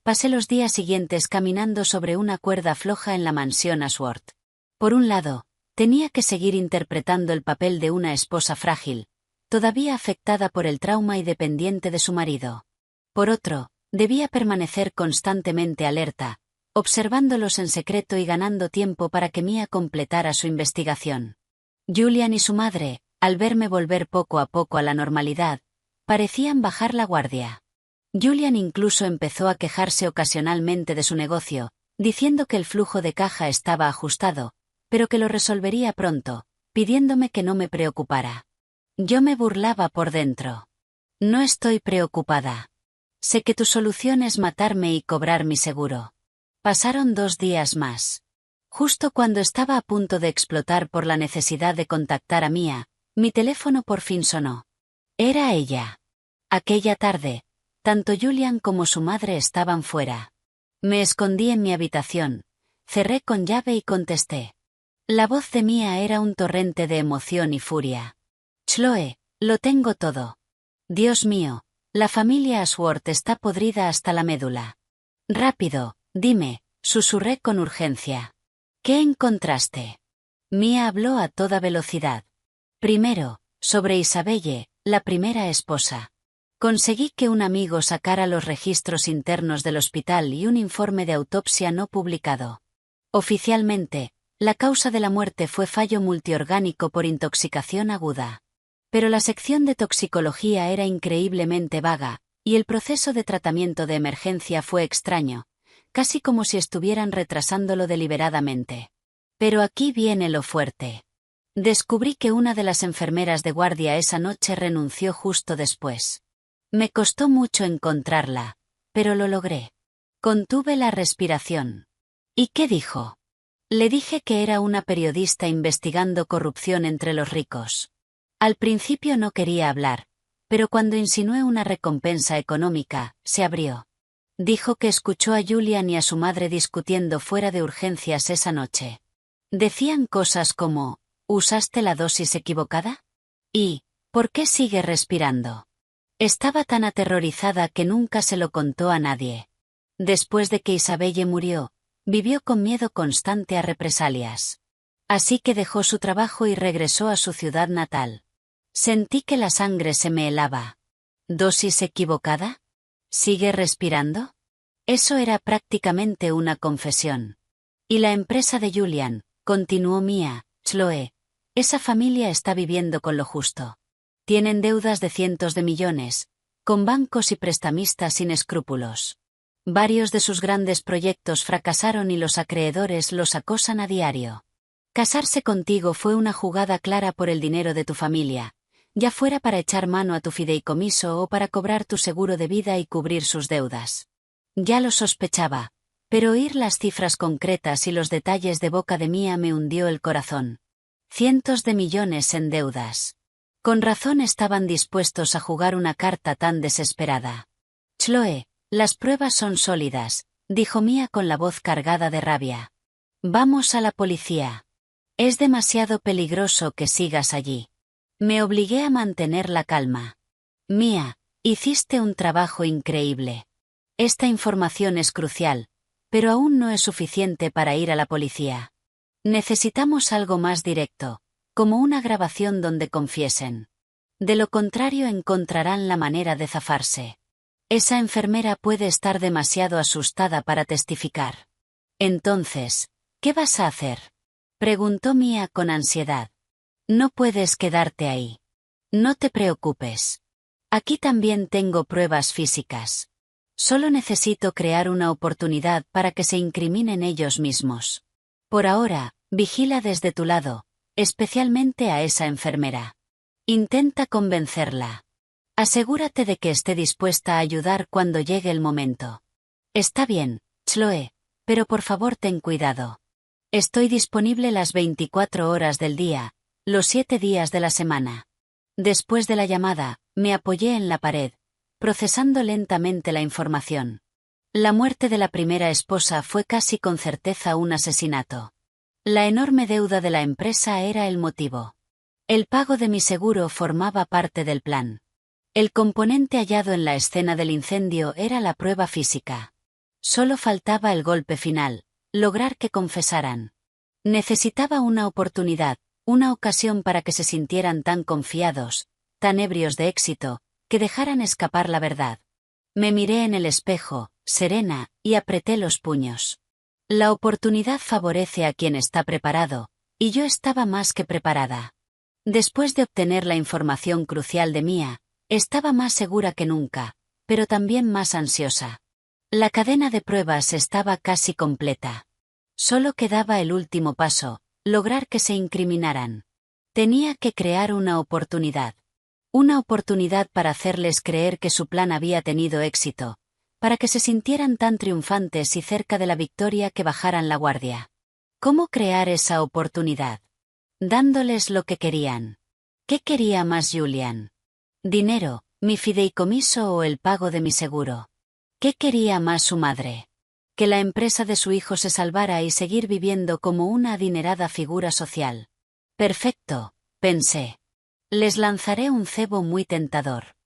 Pasé los días siguientes caminando sobre una cuerda floja en la mansión Ashworth. Por un lado, tenía que seguir interpretando el papel de una esposa frágil, todavía afectada por el trauma y dependiente de su marido. Por otro, debía permanecer constantemente alerta, observándolos en secreto y ganando tiempo para que Mia completara su investigación. Julian y su madre, al verme volver poco a poco a la normalidad, parecían bajar la guardia. Julian incluso empezó a quejarse ocasionalmente de su negocio, diciendo que el flujo de caja estaba ajustado, pero que lo resolvería pronto, pidiéndome que no me preocupara. Yo me burlaba por dentro. No estoy preocupada. Sé que tu solución es matarme y cobrar mi seguro. Pasaron 2 días más. Justo cuando estaba a punto de explotar por la necesidad de contactar a Mia, mi teléfono por fin sonó. Era ella. Aquella tarde, tanto Julian como su madre estaban fuera. Me escondí en mi habitación, cerré con llave y contesté. La voz de Mia era un torrente de emoción y furia. Chloe, lo tengo todo. Dios mío, la familia Ashworth está podrida hasta la médula. Rápido, dime, susurré con urgencia. ¿Qué encontraste? Mia habló a toda velocidad. Primero, sobre Isabelle, la primera esposa. Conseguí que un amigo sacara los registros internos del hospital y un informe de autopsia no publicado. Oficialmente, la causa de la muerte fue fallo multiorgánico por intoxicación aguda. Pero la sección de toxicología era increíblemente vaga, y el proceso de tratamiento de emergencia fue extraño, casi como si estuvieran retrasándolo deliberadamente. Pero aquí viene lo fuerte. Descubrí que una de las enfermeras de guardia esa noche renunció justo después. Me costó mucho encontrarla, pero lo logré. Contuve la respiración. ¿Y qué dijo? Le dije que era una periodista investigando corrupción entre los ricos. Al principio no quería hablar, pero cuando insinué una recompensa económica, se abrió. Dijo que escuchó a Julian y a su madre discutiendo fuera de urgencias esa noche. Decían cosas como, ¿usaste la dosis equivocada? Y, ¿por qué sigue respirando? Estaba tan aterrorizada que nunca se lo contó a nadie. Después de que Isabelle murió, vivió con miedo constante a represalias. Así que dejó su trabajo y regresó a su ciudad natal. Sentí que la sangre se me helaba. ¿Dosis equivocada? ¿Sigue respirando? Eso era prácticamente una confesión. Y la empresa de Julian, continuó Mia, Chloe, esa familia está viviendo con lo justo. Tienen deudas de cientos de millones, con bancos y prestamistas sin escrúpulos. Varios de sus grandes proyectos fracasaron y los acreedores los acosan a diario. Casarse contigo fue una jugada clara por el dinero de tu familia, ya fuera para echar mano a tu fideicomiso o para cobrar tu seguro de vida y cubrir sus deudas. Ya lo sospechaba, pero oír las cifras concretas y los detalles de boca de Mia me hundió el corazón. Cientos de millones en deudas. Con razón estaban dispuestos a jugar una carta tan desesperada. Chloe, las pruebas son sólidas, dijo Mia con la voz cargada de rabia. Vamos a la policía. Es demasiado peligroso que sigas allí. Me obligué a mantener la calma. Mia, hiciste un trabajo increíble. Esta información es crucial, pero aún no es suficiente para ir a la policía. Necesitamos algo más directo, como una grabación donde confiesen. De lo contrario encontrarán la manera de zafarse. Esa enfermera puede estar demasiado asustada para testificar. Entonces, ¿qué vas a hacer? Preguntó Mia con ansiedad. No puedes quedarte ahí. No te preocupes. Aquí también tengo pruebas físicas. Solo necesito crear una oportunidad para que se incriminen ellos mismos. Por ahora, vigila desde tu lado, especialmente a esa enfermera. Intenta convencerla. Asegúrate de que esté dispuesta a ayudar cuando llegue el momento. Está bien, Chloe, pero por favor ten cuidado. Estoy disponible las 24 horas del día, los 7 días de la semana. Después de la llamada, me apoyé en la pared, procesando lentamente la información. La muerte de la primera esposa fue casi con certeza un asesinato. La enorme deuda de la empresa era el motivo. El pago de mi seguro formaba parte del plan. El componente hallado en la escena del incendio era la prueba física. Solo faltaba el golpe final, lograr que confesaran. Necesitaba una oportunidad, una ocasión para que se sintieran tan confiados, tan ebrios de éxito, que dejaran escapar la verdad. Me miré en el espejo, serena, y apreté los puños. La oportunidad favorece a quien está preparado, y yo estaba más que preparada. Después de obtener la información crucial de Mia, estaba más segura que nunca, pero también más ansiosa. La cadena de pruebas estaba casi completa. Solo quedaba el último paso, lograr que se incriminaran. Tenía que crear una oportunidad. Una oportunidad para hacerles creer que su plan había tenido éxito, para que se sintieran tan triunfantes y cerca de la victoria que bajaran la guardia. ¿Cómo crear esa oportunidad? Dándoles lo que querían. ¿Qué quería más Julian? ¿Dinero, mi fideicomiso o el pago de mi seguro? ¿Qué quería más su madre? Que la empresa de su hijo se salvara y seguir viviendo como una adinerada figura social. Perfecto, pensé. Les lanzaré un cebo muy tentador.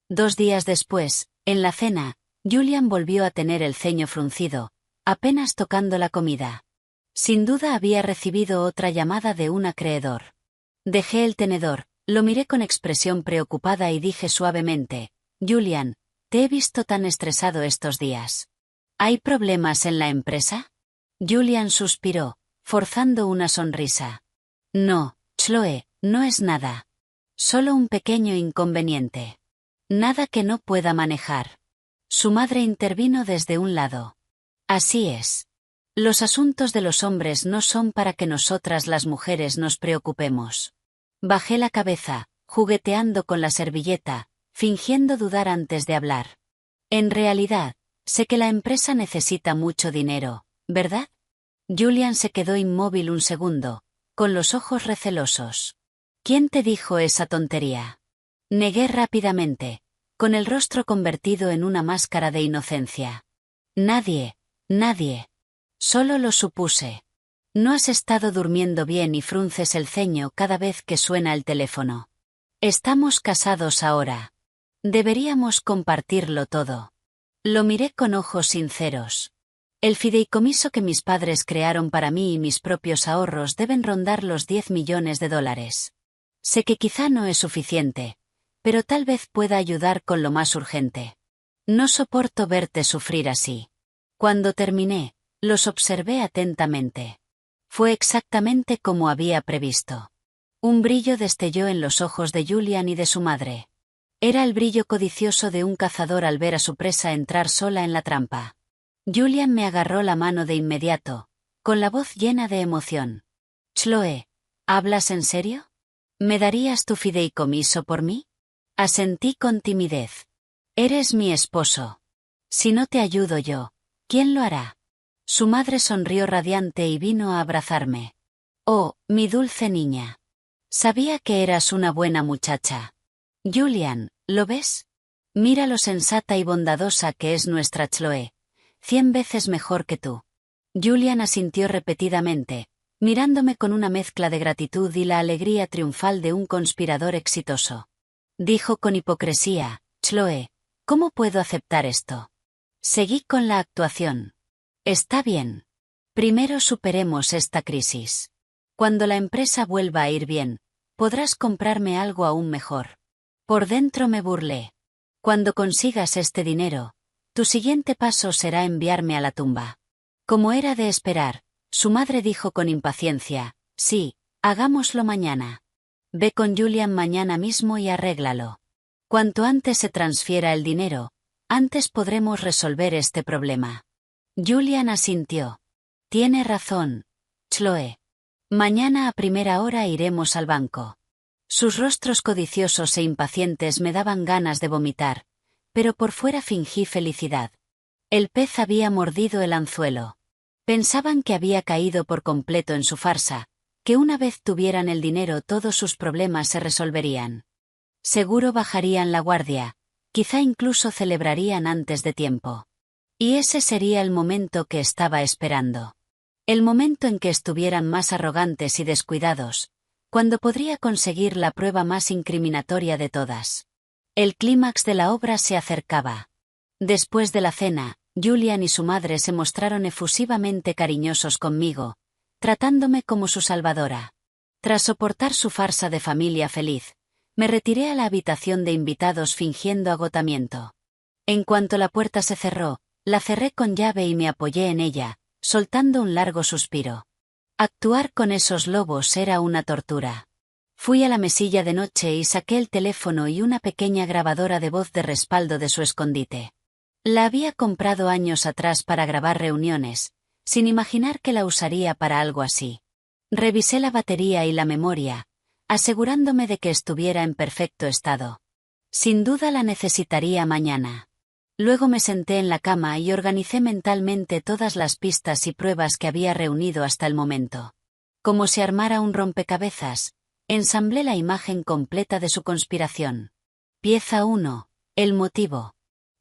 2 días después, en la cena, Julian volvió a tener el ceño fruncido, apenas tocando la comida. Sin duda había recibido otra llamada de un acreedor. Dejé el tenedor, lo miré con expresión preocupada y dije suavemente: Julian, te he visto tan estresado estos días. ¿Hay problemas en la empresa? Julian suspiró, forzando una sonrisa. No, Chloe, no es nada. Solo un pequeño inconveniente. Nada que no pueda manejar. Su madre intervino desde un lado. Así es. Los asuntos de los hombres no son para que nosotras las mujeres nos preocupemos. Bajé la cabeza, jugueteando con la servilleta, fingiendo dudar antes de hablar. En realidad, sé que la empresa necesita mucho dinero, ¿verdad? Julian se quedó inmóvil un segundo, con los ojos recelosos. ¿Quién te dijo esa tontería? Negué rápidamente, con el rostro convertido en una máscara de inocencia. Nadie. Solo lo supuse. No has estado durmiendo bien y frunces el ceño cada vez que suena el teléfono. Estamos casados ahora. Deberíamos compartirlo todo. Lo miré con ojos sinceros. El fideicomiso que mis padres crearon para mí y mis propios ahorros deben rondar los $10 millones. Sé que quizá no es suficiente, pero tal vez pueda ayudar con lo más urgente. No soporto verte sufrir así. Cuando terminé, los observé atentamente. Fue exactamente como había previsto. Un brillo destelló en los ojos de Julian y de su madre. Era el brillo codicioso de un cazador al ver a su presa entrar sola en la trampa. Julian me agarró la mano de inmediato, con la voz llena de emoción. Chloe, ¿hablas en serio? ¿Me darías tu fideicomiso por mí? Asentí con timidez. Eres mi esposo. Si no te ayudo yo, ¿quién lo hará? Su madre sonrió radiante y vino a abrazarme. Oh, mi dulce niña. Sabía que eras una buena muchacha. Julian, ¿lo ves? Mira lo sensata y bondadosa que es nuestra Chloe. 100 veces mejor que tú. Julian asintió repetidamente, mirándome con una mezcla de gratitud y la alegría triunfal de un conspirador exitoso. Dijo con hipocresía: Chloe, ¿cómo puedo aceptar esto? Seguí con la actuación. Está bien. Primero superemos esta crisis. Cuando la empresa vuelva a ir bien, podrás comprarme algo aún mejor. Por dentro me burlé. Cuando consigas este dinero, tu siguiente paso será enviarme a la tumba. Como era de esperar, su madre dijo con impaciencia: sí, hagámoslo mañana. Ve con Julian mañana mismo y arréglalo. Cuanto antes se transfiera el dinero, antes podremos resolver este problema. Julian asintió. Tiene razón, Chloe. Mañana a primera hora iremos al banco. Sus rostros codiciosos e impacientes me daban ganas de vomitar, pero por fuera fingí felicidad. El pez había mordido el anzuelo. Pensaban que había caído por completo en su farsa, que una vez tuvieran el dinero todos sus problemas se resolverían. Seguro bajarían la guardia, quizá incluso celebrarían antes de tiempo. Y ese sería el momento que estaba esperando. El momento en que estuvieran más arrogantes y descuidados, cuando podría conseguir la prueba más incriminatoria de todas. El clímax de la obra se acercaba. Después de la cena, Julian y su madre se mostraron efusivamente cariñosos conmigo, tratándome como su salvadora. Tras soportar su farsa de familia feliz, me retiré a la habitación de invitados fingiendo agotamiento. En cuanto la puerta se cerró, la cerré con llave y me apoyé en ella, soltando un largo suspiro. Actuar con esos lobos era una tortura. Fui a la mesilla de noche y saqué el teléfono y una pequeña grabadora de voz de respaldo de su escondite. La había comprado años atrás para grabar reuniones, sin imaginar que la usaría para algo así. Revisé la batería y la memoria, asegurándome de que estuviera en perfecto estado. Sin duda la necesitaría mañana. Luego me senté en la cama y organicé mentalmente todas las pistas y pruebas que había reunido hasta el momento. Como si armara un rompecabezas, ensamblé la imagen completa de su conspiración. Pieza 1. El motivo.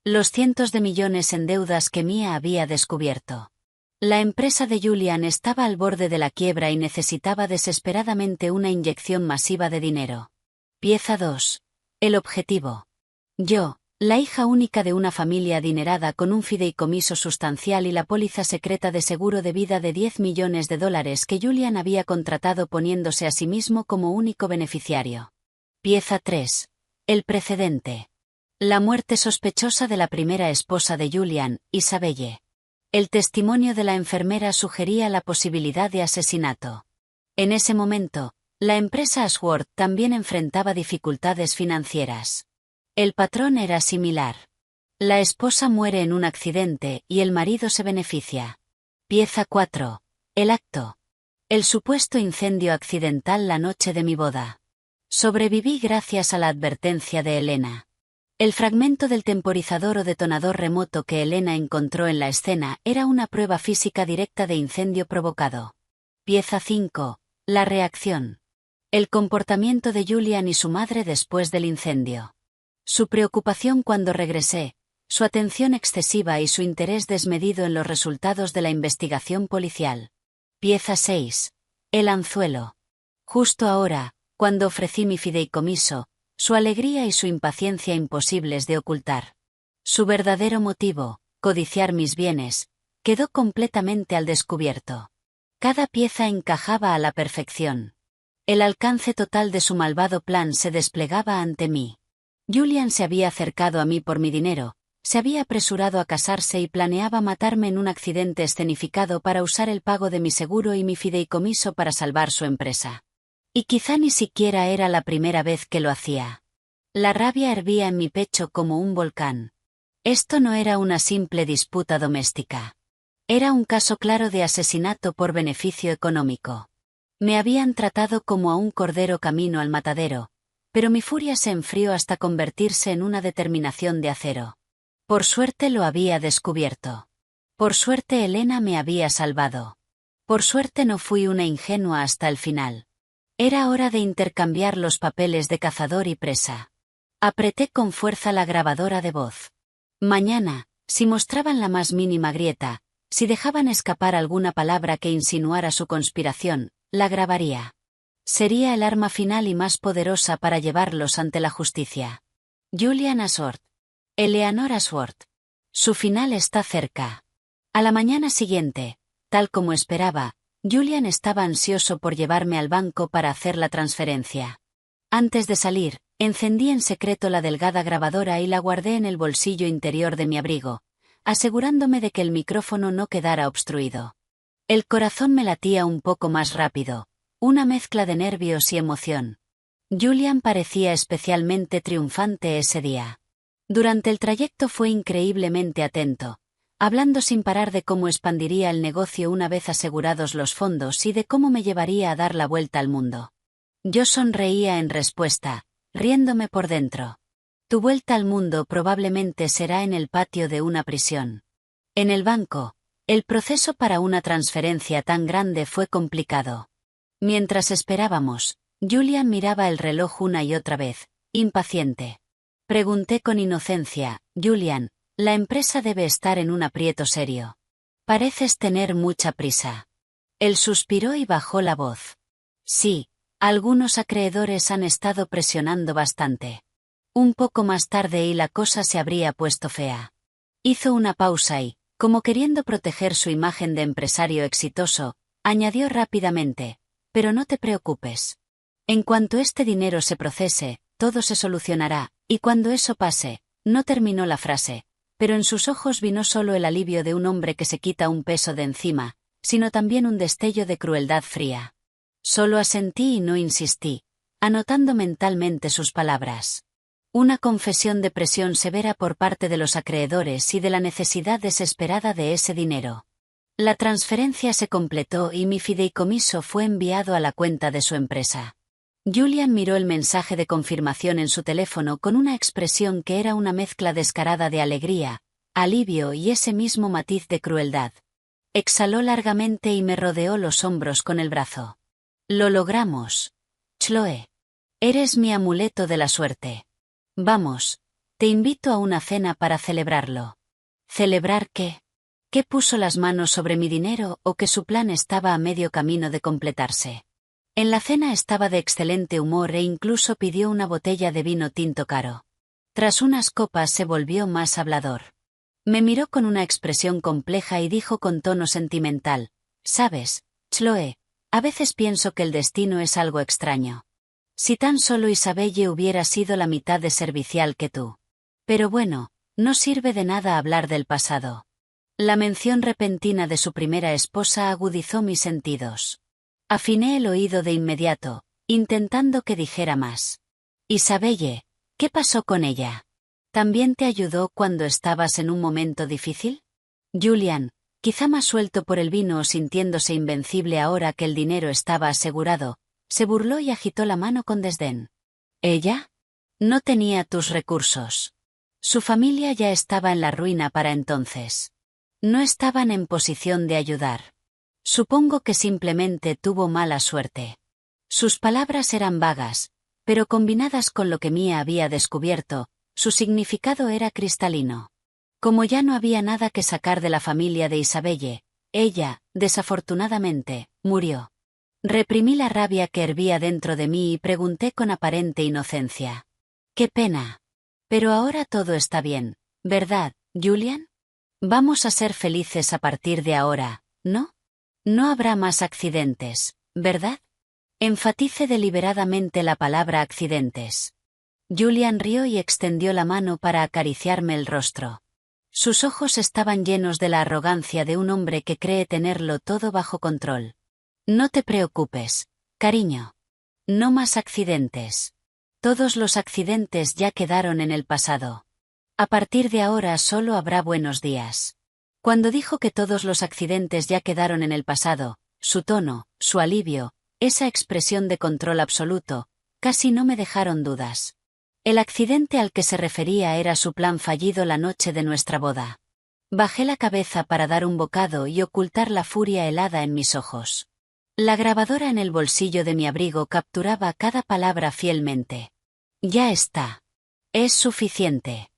Los cientos de millones en deudas que Mia había descubierto. La empresa de Julian estaba al borde de la quiebra y necesitaba desesperadamente una inyección masiva de dinero. Pieza 2. El objetivo. Yo, la hija única de una familia adinerada con un fideicomiso sustancial y la póliza secreta de seguro de vida de $10 millones que Julian había contratado poniéndose a sí mismo como único beneficiario. Pieza 3. El precedente. La muerte sospechosa de la primera esposa de Julian, Isabelle. El testimonio de la enfermera sugería la posibilidad de asesinato. En ese momento, la empresa Ashworth también enfrentaba dificultades financieras. El patrón era similar. La esposa muere en un accidente y el marido se beneficia. Pieza 4. El acto. El supuesto incendio accidental la noche de mi boda. Sobreviví gracias a la advertencia de Elena. El fragmento del temporizador o detonador remoto que Elena encontró en la escena era una prueba física directa de incendio provocado. Pieza 5. La reacción. El comportamiento de Julian y su madre después del incendio. Su preocupación cuando regresé, su atención excesiva y su interés desmedido en los resultados de la investigación policial. Pieza 6. El anzuelo. Justo ahora, cuando ofrecí mi fideicomiso, su alegría y su impaciencia imposibles de ocultar. Su verdadero motivo, codiciar mis bienes, quedó completamente al descubierto. Cada pieza encajaba a la perfección. El alcance total de su malvado plan se desplegaba ante mí. Julian se había acercado a mí por mi dinero, se había apresurado a casarse y planeaba matarme en un accidente escenificado para usar el pago de mi seguro y mi fideicomiso para salvar su empresa. Y quizá ni siquiera era la primera vez que lo hacía. La rabia hervía en mi pecho como un volcán. Esto no era una simple disputa doméstica. Era un caso claro de asesinato por beneficio económico. Me habían tratado como a un cordero camino al matadero, pero mi furia se enfrió hasta convertirse en una determinación de acero. Por suerte lo había descubierto. Por suerte Elena me había salvado. Por suerte no fui una ingenua hasta el final. Era hora de intercambiar los papeles de cazador y presa. Apreté con fuerza la grabadora de voz. Mañana, si mostraban la más mínima grieta, si dejaban escapar alguna palabra que insinuara su conspiración, la grabaría. Sería el arma final y más poderosa para llevarlos ante la justicia. Julian Ashworth. Eleanor Ashworth. Su final está cerca. A la mañana siguiente, tal como esperaba, Julian estaba ansioso por llevarme al banco para hacer la transferencia. Antes de salir, encendí en secreto la delgada grabadora y la guardé en el bolsillo interior de mi abrigo, asegurándome de que el micrófono no quedara obstruido. El corazón me latía un poco más rápido. Una mezcla de nervios y emoción. Julian parecía especialmente triunfante ese día. Durante el trayecto fue increíblemente atento, hablando sin parar de cómo expandiría el negocio una vez asegurados los fondos y de cómo me llevaría a dar la vuelta al mundo. Yo sonreía en respuesta, riéndome por dentro. Tu vuelta al mundo probablemente será en el patio de una prisión. En el banco, el proceso para una transferencia tan grande fue complicado. Mientras esperábamos, Julian miraba el reloj una y otra vez, impaciente. Pregunté con inocencia, Julian, la empresa debe estar en un aprieto serio. Pareces tener mucha prisa. Él suspiró y bajó la voz. Sí, algunos acreedores han estado presionando bastante. Un poco más tarde y la cosa se habría puesto fea. Hizo una pausa y, Como queriendo proteger su imagen de empresario exitoso, añadió rápidamente, pero no te preocupes. En cuanto este dinero se procese, todo se solucionará, y cuando eso pase, no terminó la frase, pero en sus ojos vi no solo el alivio de un hombre que se quita un peso de encima, sino también un destello de crueldad fría. Solo asentí y no insistí, anotando mentalmente sus palabras. Una confesión de presión severa por parte de los acreedores y de la necesidad desesperada de ese dinero. La transferencia se completó y mi fideicomiso fue enviado a la cuenta de su empresa. Julian miró el mensaje de confirmación en su teléfono con una expresión que era una mezcla descarada de alegría, alivio y ese mismo matiz de crueldad. Exhaló largamente y me rodeó los hombros con el brazo. Lo logramos. Chloe. Eres mi amuleto de la suerte. Vamos, te invito a una cena para celebrarlo. ¿Celebrar qué? ¿Que puso las manos sobre mi dinero o que su plan estaba a medio camino de completarse? En la cena estaba de excelente humor e incluso pidió una botella de vino tinto caro. Tras unas copas se volvió más hablador. Me miró con una expresión compleja y dijo con tono sentimental, «Sabes, Chloe, a veces pienso que el destino es algo extraño. Si tan solo Isabelle hubiera sido la mitad de servicial que tú. Pero bueno, no sirve de nada hablar del pasado». La mención repentina de su primera esposa agudizó mis sentidos. Afiné el oído de inmediato, intentando que dijera más. «Isabelle, ¿qué pasó con ella? ¿También te ayudó cuando estabas en un momento difícil?» Julian, quizá más suelto por el vino o sintiéndose invencible ahora que el dinero estaba asegurado, se burló y agitó la mano con desdén. ¿Ella? No tenía tus recursos. Su familia ya estaba en la ruina para entonces. No estaban en posición de ayudar. Supongo que simplemente tuvo mala suerte. Sus palabras eran vagas, pero combinadas con lo que Mia había descubierto, su significado era cristalino. Como ya no había nada que sacar de la familia de Isabelle, ella, desafortunadamente, murió. Reprimí la rabia que hervía dentro de mí y pregunté con aparente inocencia. «Qué pena. Pero ahora todo está bien, ¿verdad, Julian? Vamos a ser felices a partir de ahora, ¿no? No habrá más accidentes, ¿verdad?» Enfatice deliberadamente la palabra accidentes. Julian rió y extendió la mano para acariciarme el rostro. Sus ojos estaban llenos de la arrogancia de un hombre que cree tenerlo todo bajo control. «No te preocupes, cariño. No más accidentes. Todos los accidentes ya quedaron en el pasado. A partir de ahora solo habrá buenos días». Cuando dijo que todos los accidentes ya quedaron en el pasado, su tono, su alivio, esa expresión de control absoluto, casi no me dejaron dudas. El accidente al que se refería era su plan fallido la noche de nuestra boda. Bajé la cabeza para dar un bocado y ocultar la furia helada en mis ojos. La grabadora en el bolsillo de mi abrigo capturaba cada palabra fielmente. «Ya está. Es suficiente.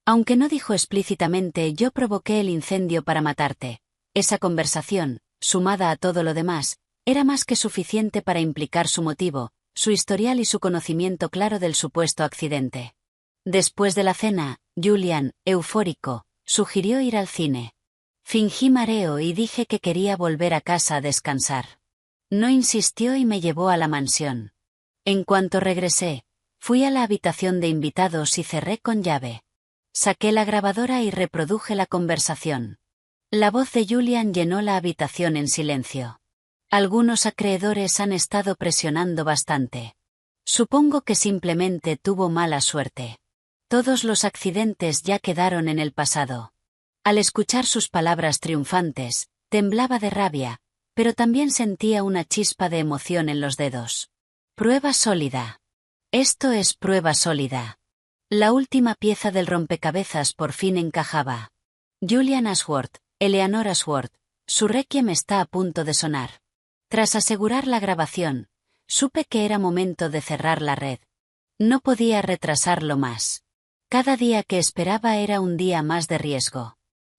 Aunque no dijo explícitamente yo provoqué el incendio para matarte». Esa conversación, sumada a todo lo demás, era más que suficiente para implicar su motivo, su historial y su conocimiento claro del supuesto accidente. Después de la cena, Julian, eufórico, sugirió ir al cine. Fingí mareo y dije que quería volver a casa a descansar. No insistió y me llevó a la mansión. En cuanto regresé, fui a la habitación de invitados y cerré con llave. Saqué la grabadora y reproduje la conversación. La voz de Julian llenó la habitación en silencio. «Algunos acreedores han estado presionando bastante. Supongo que simplemente tuvo mala suerte. Todos los accidentes ya quedaron en el pasado». Al escuchar sus palabras triunfantes, temblaba de rabia, pero también sentía una chispa de emoción en los dedos. Prueba sólida. Esto es prueba sólida. La última pieza del rompecabezas por fin encajaba. Julian Ashworth, Eleanor Ashworth, su requiem está a punto de sonar. Tras asegurar la grabación, supe que era momento de cerrar la red. No podía retrasarlo más. Cada día que esperaba era un día más de riesgo.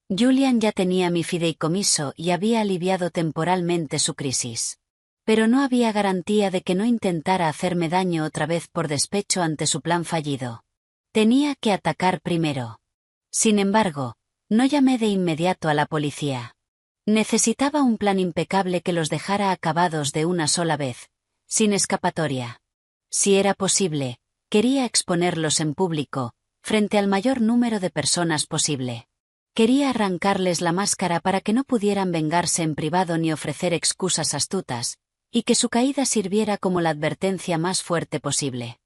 Julian ya tenía mi fideicomiso y había aliviado temporalmente su crisis. Pero no había garantía de que no intentara hacerme daño otra vez por despecho ante su plan fallido. Tenía que atacar primero. Sin embargo, No llamé de inmediato a la policía. Necesitaba un plan impecable que los dejara acabados de una sola vez, sin escapatoria. Si era posible, quería exponerlos en público, frente al mayor número de personas posible. Quería arrancarles la máscara para que no pudieran vengarse en privado ni ofrecer excusas astutas, y que su caída sirviera como la advertencia más fuerte posible.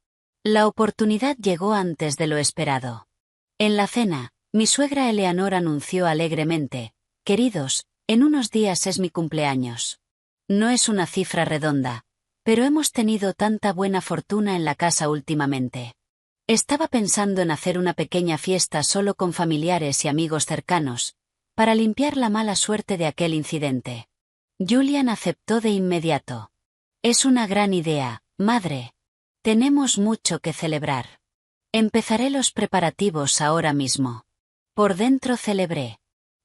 La oportunidad llegó antes de lo esperado. En la cena, mi suegra Eleanor anunció alegremente: «Queridos, en unos días es mi cumpleaños. No es una cifra redonda, pero hemos tenido tanta buena fortuna en la casa últimamente. Estaba pensando en hacer una pequeña fiesta solo con familiares y amigos cercanos, para limpiar la mala suerte de aquel incidente». Julian aceptó de inmediato. «Es una gran idea, madre. Tenemos mucho que celebrar. Empezaré los preparativos ahora mismo». Por dentro celebré.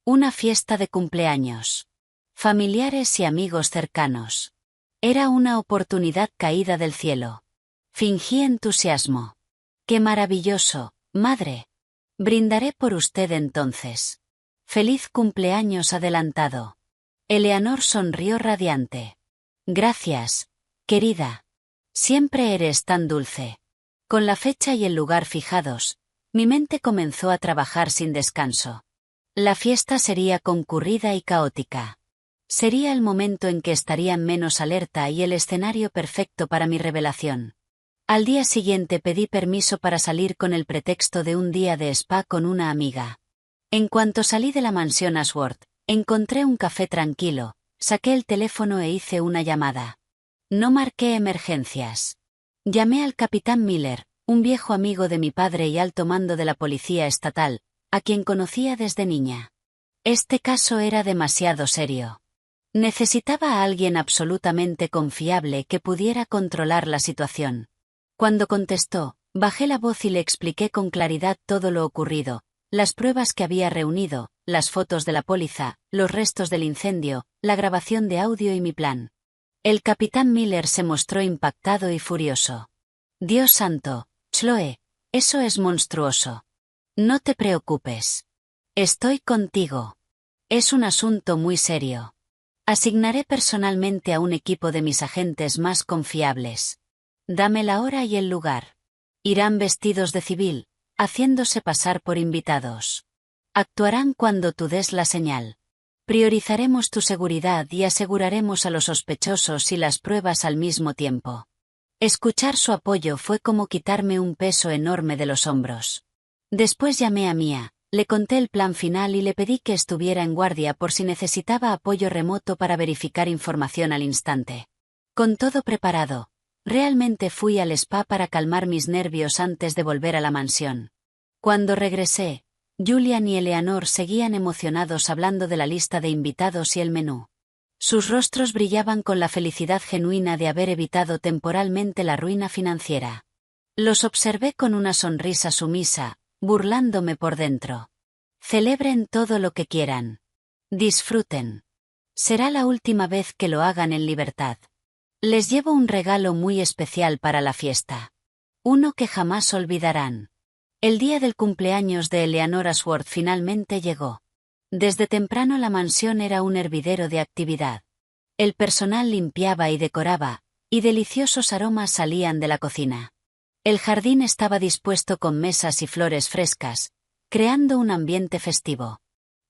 Una fiesta de cumpleaños. Familiares y amigos cercanos. Era una oportunidad caída del cielo. Fingí entusiasmo. «¡Qué maravilloso, madre! Brindaré por usted entonces. Feliz cumpleaños adelantado». Eleanor sonrió radiante. «Gracias, querida. Siempre eres tan dulce». Con la fecha y el lugar fijados, mi mente comenzó a trabajar sin descanso. La fiesta sería concurrida y caótica. Sería el momento en que estarían menos alerta y el escenario perfecto para mi revelación. Al día siguiente pedí permiso para salir con el pretexto de un día de spa con una amiga. En cuanto salí de la mansión Ashworth, encontré un café tranquilo, saqué el teléfono e hice una llamada. No marqué emergencias. Llamé al capitán Miller, un viejo amigo de mi padre y alto mando de la policía estatal, a quien conocía desde niña. Este caso era demasiado serio. Necesitaba a alguien absolutamente confiable que pudiera controlar la situación. Cuando contestó, bajé la voz y le expliqué con claridad todo lo ocurrido, las pruebas que había reunido, las fotos de la póliza, los restos del incendio, la grabación de audio y mi plan. El capitán Miller se mostró impactado y furioso. «Dios santo, Chloe, eso es monstruoso. No te preocupes. Estoy contigo. Es un asunto muy serio. Asignaré personalmente a un equipo de mis agentes más confiables. Dame la hora y el lugar. Irán vestidos de civil, haciéndose pasar por invitados. Actuarán cuando tú des la señal. Priorizaremos tu seguridad y aseguraremos a los sospechosos y las pruebas al mismo tiempo». Escuchar su apoyo fue como quitarme un peso enorme de los hombros. Después llamé a Mia, le conté el plan final y le pedí que estuviera en guardia por si necesitaba apoyo remoto para verificar información al instante. Con todo preparado, realmente fui al spa para calmar mis nervios antes de volver a la mansión. Cuando regresé, Julian y Eleanor seguían emocionados hablando de la lista de invitados y el menú. Sus rostros brillaban con la felicidad genuina de haber evitado temporalmente la ruina financiera. Los observé con una sonrisa sumisa, burlándome por dentro. Celebren todo lo que quieran. Disfruten. Será la última vez que lo hagan en libertad. Les llevo un regalo muy especial para la fiesta. Uno que jamás olvidarán. El día del cumpleaños de Eleanor Ashworth finalmente llegó. Desde temprano la mansión era un hervidero de actividad. El personal limpiaba y decoraba, y deliciosos aromas salían de la cocina. El jardín estaba dispuesto con mesas y flores frescas, creando un ambiente festivo.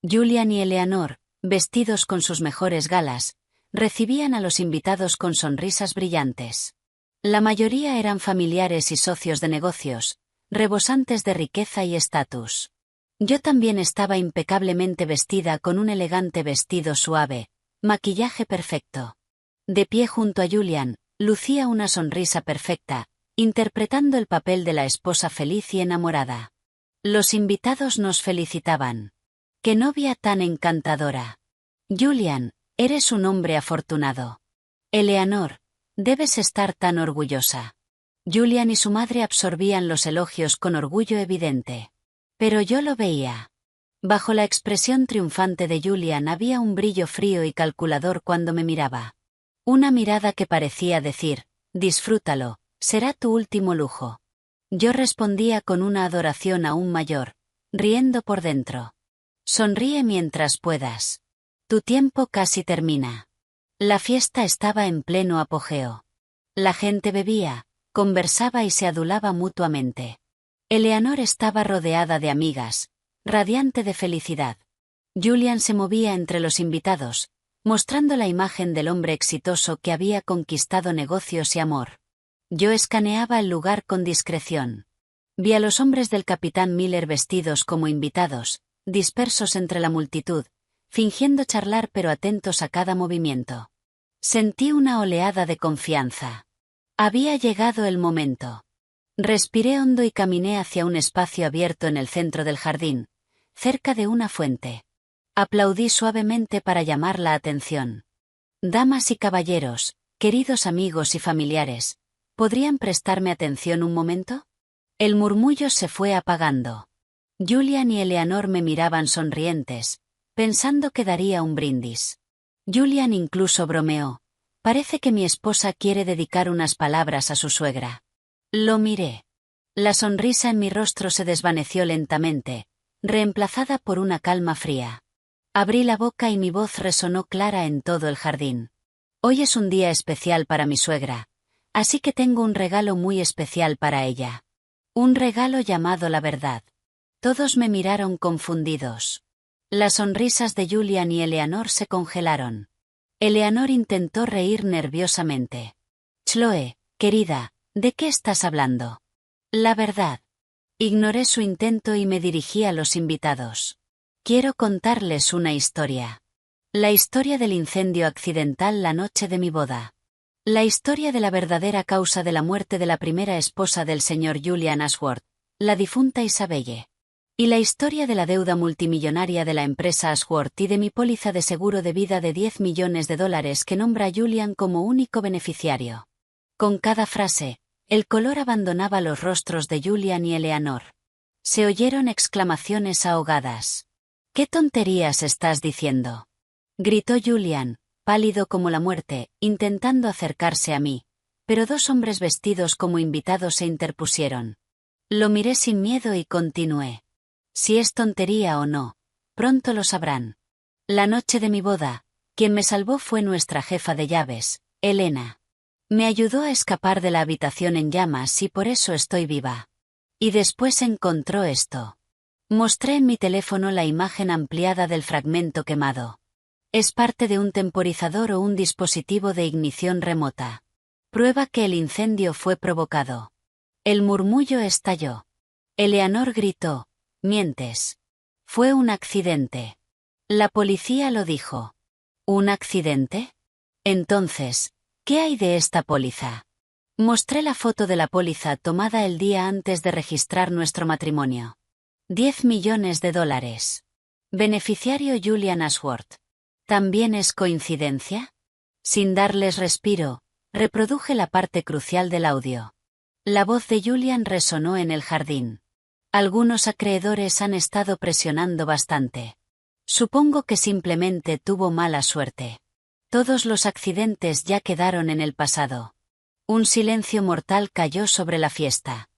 Julian y Eleanor, vestidos con sus mejores galas, recibían a los invitados con sonrisas brillantes. La mayoría eran familiares y socios de negocios, rebosantes de riqueza y estatus. Yo también estaba impecablemente vestida con un elegante vestido suave, maquillaje perfecto. De pie junto a Julian, lucía una sonrisa perfecta, interpretando el papel de la esposa feliz y enamorada. Los invitados nos felicitaban. ¡Qué novia tan encantadora! Julian, eres un hombre afortunado. Eleanor, debes estar tan orgullosa. Julian y su madre absorbían los elogios con orgullo evidente. Pero yo lo veía. Bajo la expresión triunfante de Julian había un brillo frío y calculador cuando me miraba. Una mirada que parecía decir, disfrútalo, será tu último lujo. Yo respondía con una adoración aún mayor, riendo por dentro. Sonríe mientras puedas. Tu tiempo casi termina. La fiesta estaba en pleno apogeo. La gente bebía, conversaba y se adulaba mutuamente. Eleanor estaba rodeada de amigas, radiante de felicidad. Julian se movía entre los invitados, mostrando la imagen del hombre exitoso que había conquistado negocios y amor. Yo escaneaba el lugar con discreción. Vi a los hombres del capitán Miller vestidos como invitados, dispersos entre la multitud, fingiendo charlar pero atentos a cada movimiento. Sentí una oleada de confianza. Había llegado el momento. Respiré hondo y caminé hacia un espacio abierto en el centro del jardín, cerca de una fuente. Aplaudí suavemente para llamar la atención. Damas y caballeros, queridos amigos y familiares, ¿podrían prestarme atención un momento? El murmullo se fue apagando. Julian y Eleanor me miraban sonrientes, pensando que daría un brindis. Julian incluso bromeó. Parece que mi esposa quiere dedicar unas palabras a su suegra. Lo miré. La sonrisa en mi rostro se desvaneció lentamente, reemplazada por una calma fría. Abrí la boca y mi voz resonó clara en todo el jardín. Hoy es un día especial para mi suegra, así que tengo un regalo muy especial para ella. Un regalo llamado la verdad. Todos me miraron confundidos. Las sonrisas de Julian y Eleanor se congelaron. Eleanor intentó reír nerviosamente. Chloe, querida, ¿de qué estás hablando? La verdad. Ignoré su intento y me dirigí a los invitados. Quiero contarles una historia. La historia del incendio accidental la noche de mi boda. La historia de la verdadera causa de la muerte de la primera esposa del señor Julian Ashworth, la difunta Isabelle. Y la historia de la deuda multimillonaria de la empresa Ashworth y de mi póliza de seguro de vida de $10 millones que nombra a Julian como único beneficiario. Con cada frase, el color abandonaba los rostros de Julian y Eleanor. Se oyeron exclamaciones ahogadas. ¿Qué tonterías estás diciendo?, gritó Julian, pálido como la muerte, intentando acercarse a mí, pero dos hombres vestidos como invitados se interpusieron. Lo miré sin miedo y continué. Si es tontería o no, pronto lo sabrán. La noche de mi boda, quien me salvó fue nuestra jefa de llaves, Elena. Me ayudó a escapar de la habitación en llamas y por eso estoy viva. Y después encontró esto. Mostré en mi teléfono la imagen ampliada del fragmento quemado. Es parte de un temporizador o un dispositivo de ignición remota. Prueba que el incendio fue provocado. El murmullo estalló. Eleanor gritó. Mientes. Fue un accidente. La policía lo dijo. ¿Un accidente? Entonces, ¿qué hay de esta póliza? Mostré la foto de la póliza tomada el día antes de registrar nuestro matrimonio. $10 millones. Beneficiario Julian Ashworth. ¿También es coincidencia? Sin darles respiro, reproduje la parte crucial del audio. La voz de Julian resonó en el jardín. Algunos acreedores han estado presionando bastante. Supongo que simplemente tuvo mala suerte. Todos los accidentes ya quedaron en el pasado. Un silencio mortal cayó sobre la fiesta.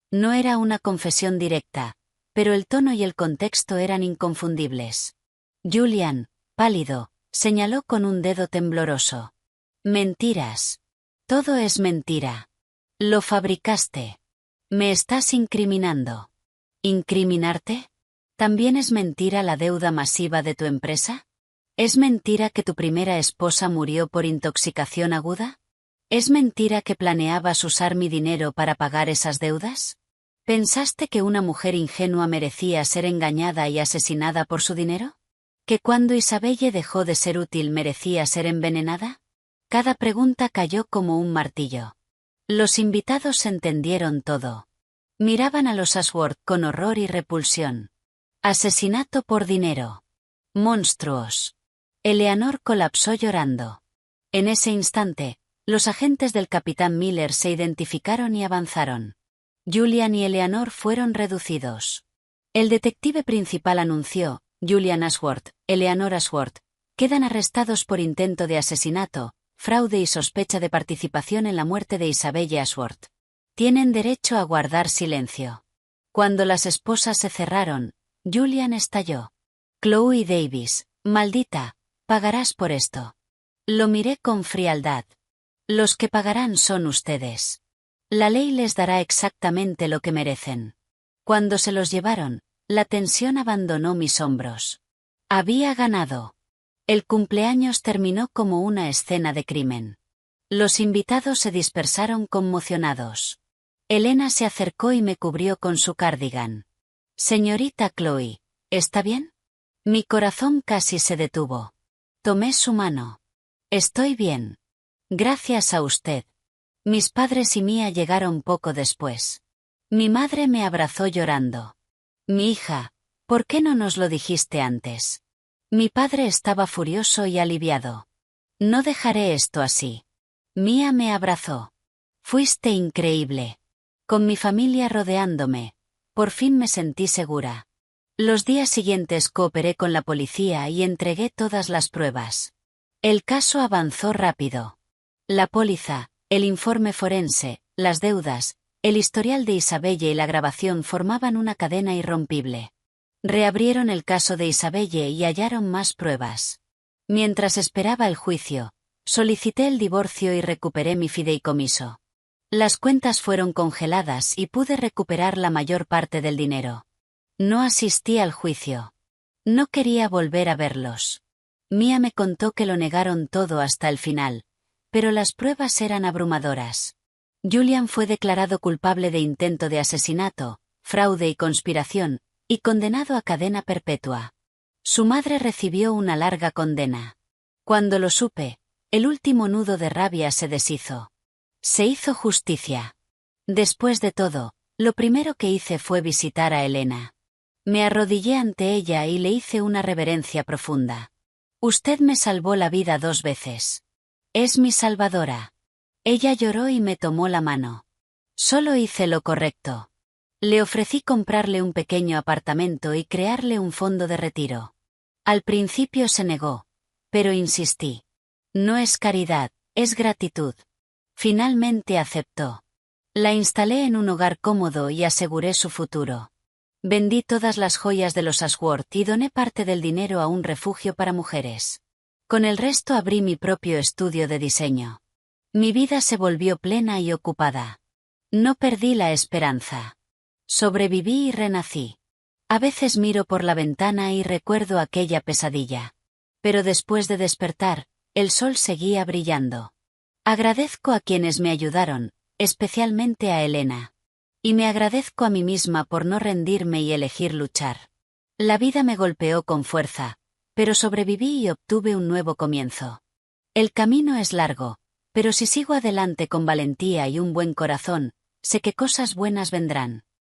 No era una confesión directa, pero el tono y el contexto eran inconfundibles. Julian, pálido, señaló con un dedo tembloroso. Mentiras. Todo es mentira. Lo fabricaste. Me estás incriminando. ¿Incriminarte? ¿También es mentira la deuda masiva de tu empresa? ¿Es mentira que tu primera esposa murió por intoxicación aguda? ¿Es mentira que planeabas usar mi dinero para pagar esas deudas? ¿Pensaste que una mujer ingenua merecía ser engañada y asesinada por su dinero? ¿Que cuando Isabelle dejó de ser útil merecía ser envenenada? Cada pregunta cayó como un martillo. Los invitados entendieron todo. Miraban a los Ashworth con horror y repulsión. Asesinato por dinero. Monstruos. Eleanor colapsó llorando. En ese instante, los agentes del capitán Miller se identificaron y avanzaron. Julian y Eleanor fueron reducidos. El detective principal anunció, Julian Ashworth, Eleanor Ashworth, quedan arrestados por intento de asesinato, fraude y sospecha de participación en la muerte de Isabelle Ashworth. Tienen derecho a guardar silencio. Cuando las esposas se cerraron, Julian estalló. Chloe Davis, maldita, pagarás por esto. Lo miré con frialdad. Los que pagarán son ustedes. La ley les dará exactamente lo que merecen. Cuando se los llevaron, la tensión abandonó mis hombros. Había ganado. El cumpleaños terminó como una escena de crimen. Los invitados se dispersaron conmocionados. Elena se acercó y me cubrió con su cardigan. Señorita Chloe, ¿está bien? Mi corazón casi se detuvo. Tomé su mano. Estoy bien. Gracias a usted. Mis padres y Mía llegaron poco después. Mi madre me abrazó llorando. Mi hija, ¿por qué no nos lo dijiste antes? Mi padre estaba furioso y aliviado. No dejaré esto así. Mía me abrazó. Fuiste increíble. Con mi familia rodeándome, por fin me sentí segura. Los días siguientes cooperé con la policía y entregué todas las pruebas. El caso avanzó rápido. La póliza, el informe forense, las deudas, el historial de Isabelle y la grabación formaban una cadena irrompible. Reabrieron el caso de Isabelle y hallaron más pruebas. Mientras esperaba el juicio, solicité el divorcio y recuperé mi fideicomiso. Las cuentas fueron congeladas y pude recuperar la mayor parte del dinero. No asistí al juicio. No quería volver a verlos. Mía me contó que lo negaron todo hasta el final, pero las pruebas eran abrumadoras. Julian fue declarado culpable de intento de asesinato, fraude y conspiración, y condenado a cadena perpetua. Su madre recibió una larga condena. Cuando lo supe, el último nudo de rabia se deshizo. Se hizo justicia. Después de todo, lo primero que hice fue visitar a Elena. Me arrodillé ante ella y le hice una reverencia profunda. Usted me salvó la vida 2 veces. Es mi salvadora. Ella lloró y me tomó la mano. Solo hice lo correcto. Le ofrecí comprarle un pequeño apartamento y crearle un fondo de retiro. Al principio se negó, pero insistí. No es caridad, es gratitud. Finalmente aceptó. La instalé en un hogar cómodo y aseguré su futuro. Vendí todas las joyas de los Ashworth y doné parte del dinero a un refugio para mujeres. Con el resto abrí mi propio estudio de diseño. Mi vida se volvió plena y ocupada. No perdí la esperanza. Sobreviví y renací. A veces miro por la ventana y recuerdo aquella pesadilla. Pero después de despertar, el sol seguía brillando. Agradezco a quienes me ayudaron, especialmente a Elena. Y me agradezco a mí misma por no rendirme y elegir luchar. La vida me golpeó con fuerza, pero sobreviví y obtuve un nuevo comienzo. El camino es largo, pero si sigo adelante con valentía y un buen corazón, sé que cosas buenas vendrán.